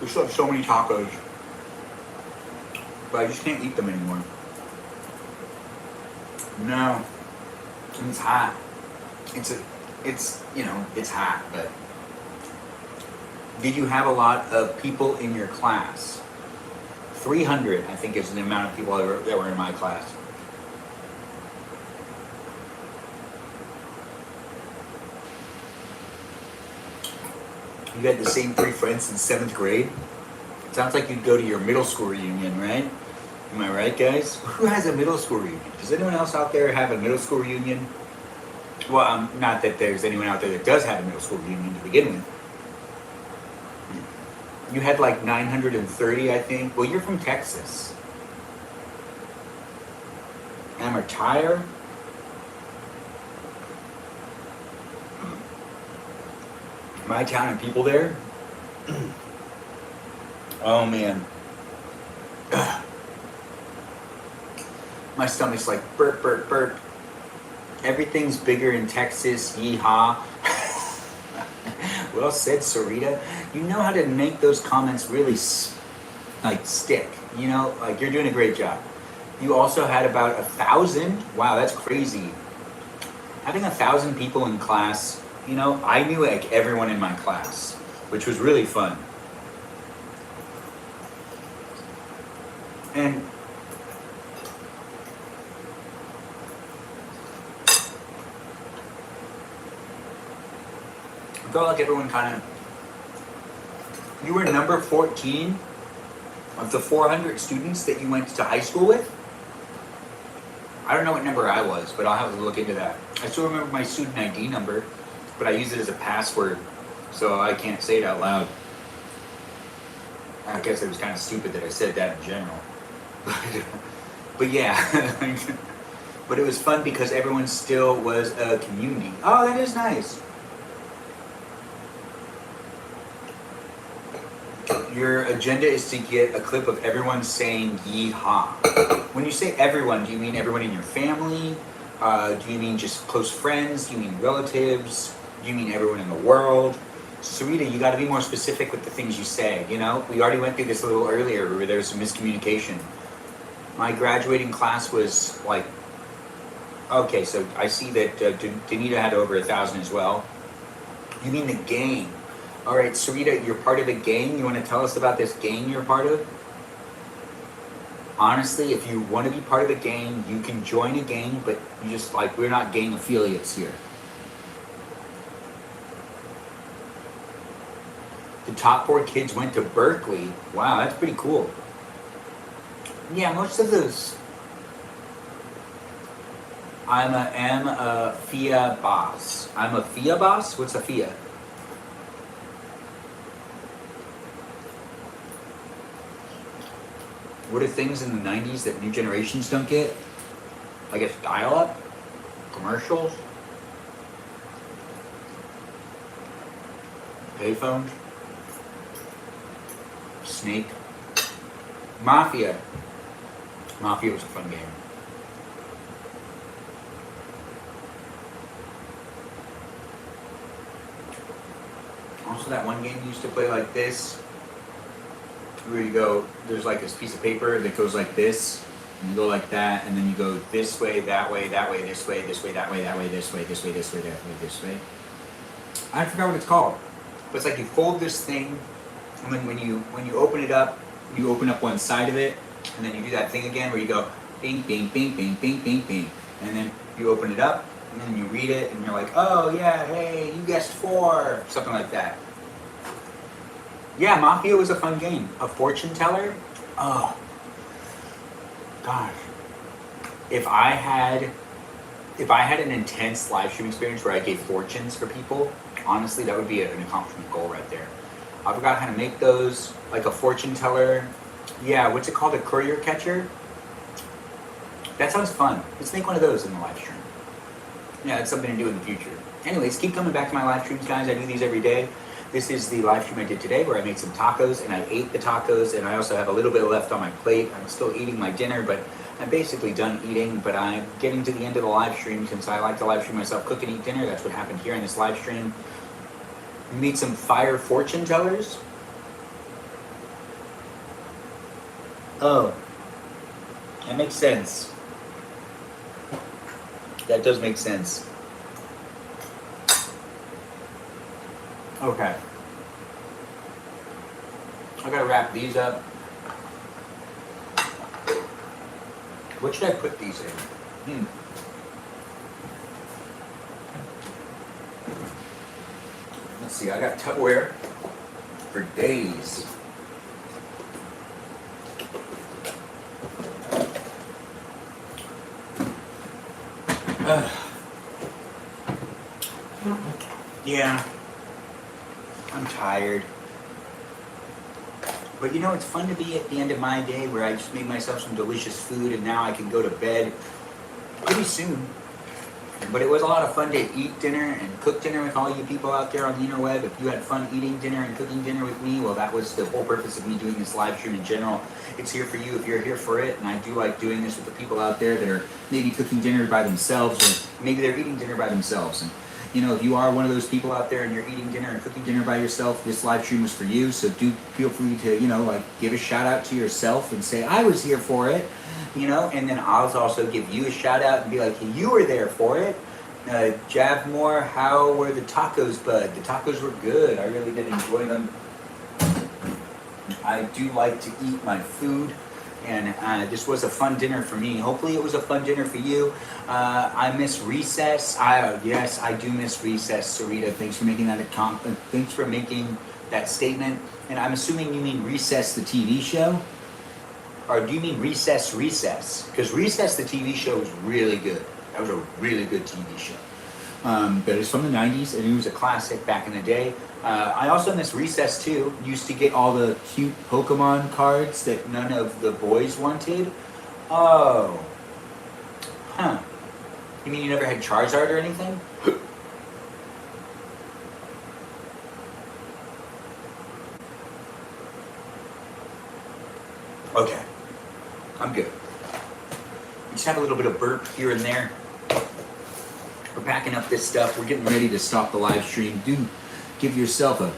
We still have so many tacos, but I just can't eat them anymore. No, it's hot. It's you know, it's hot, but did you have a lot of people in your class? 300, I think, is the amount of people that were in my class. You had the same 3 friends in 7th grade? Sounds like you'd go to your middle school reunion, right? Am I right, guys? Who has a middle school reunion? Does anyone else out there have a middle school reunion? Well, not that there's anyone out there that does have a middle school reunion to begin with. You had like 930, I think. Well, you're from Texas. Am I tired? My town and people there? Oh, man. My stomach's like burp, burp, burp. Everything's bigger in Texas, yeehaw. Well said, Sarita. You know how to make those comments really like stick. You know, like you're doing a great job. You also had about 1,000. Wow, that's crazy. Having 1,000 people in class, you know, I knew like everyone in my class, which was really fun. And I felt like everyone kind of, you were number 14 of the 400 students that you went to high school with. I don't know what number I was, but I'll have to look into that. I still remember my student ID number, but I use it as a password, so I can't say it out loud. I guess it was kind of stupid that I said that in general. But yeah, but it was fun because everyone still was a community. Oh, that is nice. Your agenda is to get a clip of everyone saying yeehaw. When you say everyone, do you mean everyone in your family? Do you mean just close friends? Do you mean relatives? Do you mean everyone in the world? Sarita, you got to be more specific with the things you say. You know, we already went through this a little earlier where there was some miscommunication. My graduating class was like, okay, so I see that Danita had over 1,000 as well. You mean the gang? All right, Sarita, you're part of a gang. You want to tell us about this gang you're part of? Honestly, if you want to be part of a gang, you can join a gang, but you just like, we're not gang affiliates here. The top 4 kids went to Berkeley. Wow, that's pretty cool. Yeah, most of those. I'm a FIA boss. I'm a FIA boss? What's a FIA? What are things in the 90s that new generations don't get? I guess dial-up? Commercials? Payphones? Snake? Mafia. Mafia was a fun game. Also that one game you used to play like this, where you go, there's like this piece of paper that goes like this, and you go like that, and then you go this way, that way, that way, this way, this way, that way, that way, this way, this way, this way, that way, this way. I forgot what it's called. But it's like you fold this thing, and then when you open it up, you open up one side of it, and then you do that thing again where you go bing, bing, bing, bing, bing, bing, bing, and then you open it up, and then you read it, and you're like, oh yeah, hey, you guessed 4, something like that. Yeah, Mafia was a fun game. A fortune teller? Oh, gosh. If I had an intense live stream experience where I gave fortunes for people, honestly, that would be an accomplishment goal right there. I forgot how to make those, like a fortune teller. Yeah, what's it called? A courier catcher? That sounds fun. Let's make one of those in the live stream. Yeah, it's something to do in the future. Anyways, keep coming back to my live streams, guys. I do these every day. This is the live stream I did today where I made some tacos and I ate the tacos, and I also have a little bit left on my plate. I'm still eating my dinner, but I'm basically done eating, but I'm getting to the end of the live stream since I like to live stream myself, cook and eat dinner. That's what happened here in this live stream. We made some fire fortune tellers. Oh, that makes sense. That does make sense. Okay. I gotta wrap these up. What should I put these in? Let's see, I got Tupperware for days. Yeah. I'm tired. But you know, it's fun to be at the end of my day where I just made myself some delicious food and now I can go to bed pretty soon. But it was a lot of fun to eat dinner and cook dinner with all you people out there on the interweb. If you had fun eating dinner and cooking dinner with me, well, that was the whole purpose of me doing this live stream in general. It's here for you if you're here for it. And I do like doing this with the people out there that are maybe cooking dinner by themselves, or maybe they're eating dinner by themselves. And you know, if you are one of those people out there and you're eating dinner and cooking dinner by yourself, this live stream was for you. So do feel free to, you know, like give a shout out to yourself and say, I was here for it, you know, and then I'll also give you a shout out and be like, hey, you were there for it. Javmore, how were the tacos, bud? The tacos were good. I really did enjoy them. I do like to eat my food. And this was a fun dinner for me. Hopefully it was a fun dinner for you. I miss recess. Yes, I do miss recess, Sarita. Thanks for making that thanks for making that statement. And I'm assuming you mean Recess the TV show? Or do you mean Recess? Because Recess the TV show was really good. That was a really good TV show. But it's from the 90s, and it was a classic back in the day. I also miss Recess too. Used to get all the cute Pokemon cards that none of the boys wanted. Oh. Huh. You mean you never had Charizard or anything? Okay. I'm good. We just have a little bit of burp here and there. We're packing up this stuff. We're getting ready to stop the live stream. Do give yourself a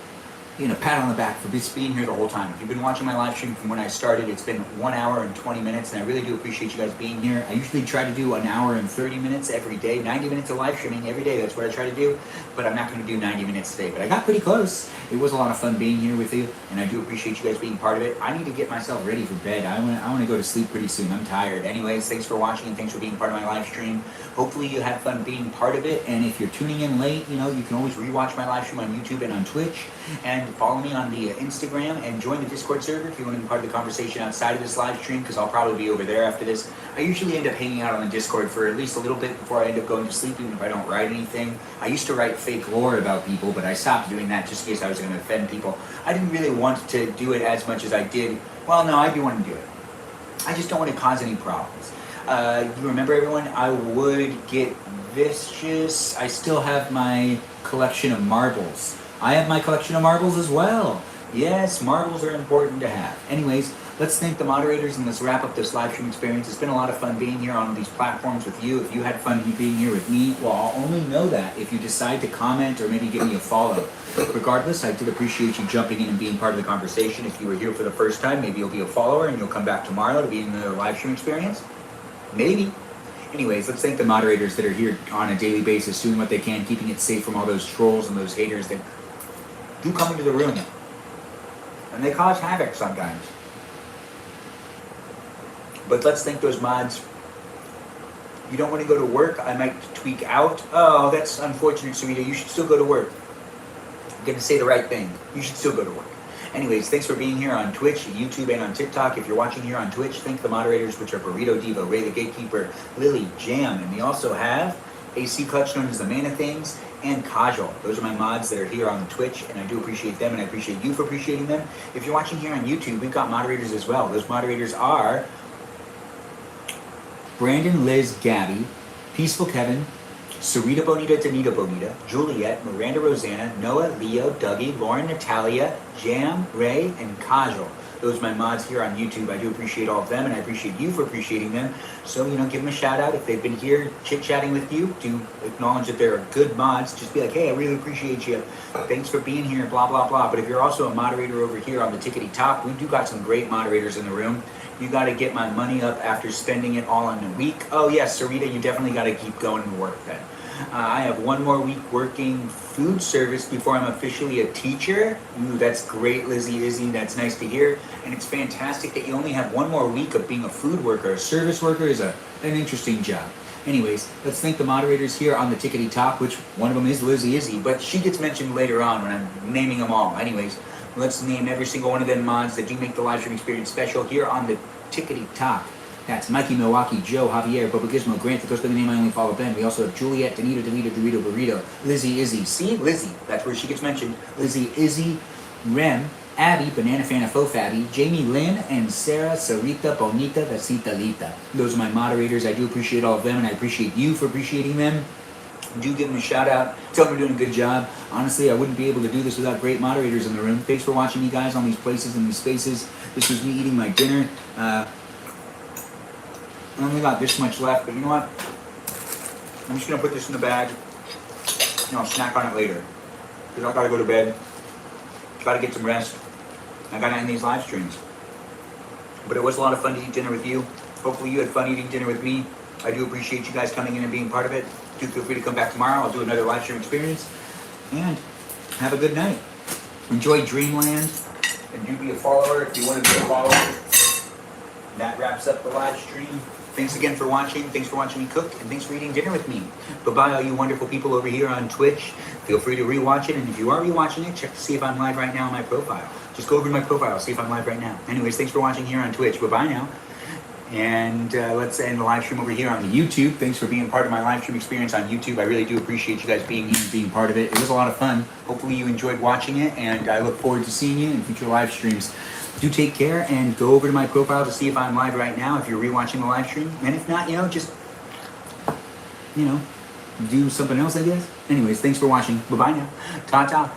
pat on the back for just being here the whole time. If you've been watching my live stream from when I started, it's been 1 hour and 20 minutes, and I really do appreciate you guys being here. I usually try to do 1 hour and 30 minutes every day, 90 minutes of live streaming every day. That's what I try to do, but I'm not going to do 90 minutes today. But I got pretty close. It was a lot of fun being here with you, and I do appreciate you guys being part of it. I need to get myself ready for bed. I want to go to sleep pretty soon. I'm tired. Anyways, thanks for watching, and thanks for being part of my live stream. Hopefully you had fun being part of it, and if you're tuning in late, you can always rewatch my live stream on YouTube and on Twitch, and follow me on the Instagram, and join the Discord server if you want to be part of the conversation outside of this live stream, because I'll probably be over there after this. I usually end up hanging out on the Discord for at least a little bit before I end up going to sleep, even if I don't write anything. I used to write fake lore about people, but I stopped doing that just in case I was going to offend people. I didn't really want to do it as much as I did. Well, no, I do want to do it. I just don't want to cause any problems. You remember, everyone, I would get vicious. I still have my collection of marbles. I have my collection of marbles as well. Yes, marbles are important to have. Anyways, let's thank the moderators, and let's wrap up this live stream experience. It's been a lot of fun being here on these platforms with you. If you had fun being here with me, well, I'll only know that if you decide to comment or maybe give me a follow. Regardless, I did appreciate you jumping in and being part of the conversation. If you were here for the first time, maybe you'll be a follower and you'll come back tomorrow to be in the live stream experience. Maybe. Anyways, let's thank the moderators that are here on a daily basis, doing what they can, keeping it safe from all those trolls and those haters that do come into the room. And they cause havoc sometimes. But let's thank those mods. You don't want to go to work? I might tweak out. Oh, that's unfortunate, Sarita. You should still go to work. I'm going to say the right thing. You should still go to work. Anyways, thanks for being here on Twitch, YouTube, and on TikTok. If you're watching here on Twitch, thank the moderators, which are Burrito Diva, Ray the Gatekeeper, Lily, Jam, and we also have AC Clutch, known as the Man of Things, and Kajal. Those are my mods that are here on Twitch, and I do appreciate them, and I appreciate you for appreciating them. If you're watching here on YouTube, we've got moderators as well. Those moderators are Brandon, Liz, Gabby, Peaceful Kevin, Sarita Bonita, Danita Bonita, Juliet, Miranda Rosanna, Noah, Leo, Dougie, Lauren, Natalia, Jam, Ray, and Kajal. Those are my mods here on YouTube. I do appreciate all of them, and I appreciate you for appreciating them. So, give them a shout out. If they've been here chit-chatting with you, do acknowledge that they're good mods. Just be like, hey, I really appreciate you. Thanks for being here, blah, blah, blah. But if you're also a moderator over here on the Tickety Top, we do got some great moderators in the room. You got to get my money up after spending it all in a week. Oh, yes, Sarita, you definitely got to keep going to work then. I have 1 more week working food service before I'm officially a teacher. Ooh, that's great, Lizzie, Izzy. That's nice to hear. And it's fantastic that you only have 1 more week of being a food worker. A service worker is an interesting job. Anyways, let's thank the moderators here on the Tickety Top, which one of them is Lizzie Izzy, but she gets mentioned later on when I'm naming them all. Anyways, let's name every single one of them mods that do make the live stream experience special here on the Tickety Top. That's Mikey, Milwaukee, Joe, Javier, Bubba Gizmo, Grant, that goes by the name I only follow Ben. We also have Juliet, Danita, Delita, Dorito, Burrito, Lizzie, Izzy. See? Lizzie. That's where she gets mentioned. Lizzie, Izzy, Rem, Abby, Banana Fana Fofabby, Jamie Lynn, and Sarah, Sarita, Bonita, Vasita Lita. Those are my moderators. I do appreciate all of them, and I appreciate you for appreciating them. Do give them a shout out. Tell them they're doing a good job. Honestly, I wouldn't be able to do this without great moderators in the room. Thanks for watching me, guys, on these places and these spaces. This was me eating my dinner. I only got this much left, but you know what? I'm just going to put this in the bag, and I'll snack on it later. Because I got to go to bed. Got to get some rest. I got to end these live streams. But it was a lot of fun to eat dinner with you. Hopefully you had fun eating dinner with me. I do appreciate you guys coming in and being part of it. Do feel free to come back tomorrow. I'll do another live stream experience. And have a good night. Enjoy Dreamland. And do be a follower if you want to be a follower. that wraps up the live stream. Thanks again for watching. Thanks for watching me cook, and thanks for eating dinner with me. Bye-bye, all you wonderful people over here on Twitch. Feel free to rewatch it, and if you are rewatching it, check to see if I'm live right now on my profile. Just go over to my profile, see if I'm live right now. Anyways, thanks for watching here on Twitch. Bye-bye now. And let's end the live stream over here on YouTube. Thanks for being part of my live stream experience on YouTube. I really do appreciate you guys being here and being part of it. It was a lot of fun. Hopefully you enjoyed watching it, and I look forward to seeing you in future live streams. Do take care, and go over to my profile to see if I'm live right now, if you're rewatching the live stream. And if not, just, do something else, I guess. Anyways, thanks for watching. Bye-bye now. Ta-ta.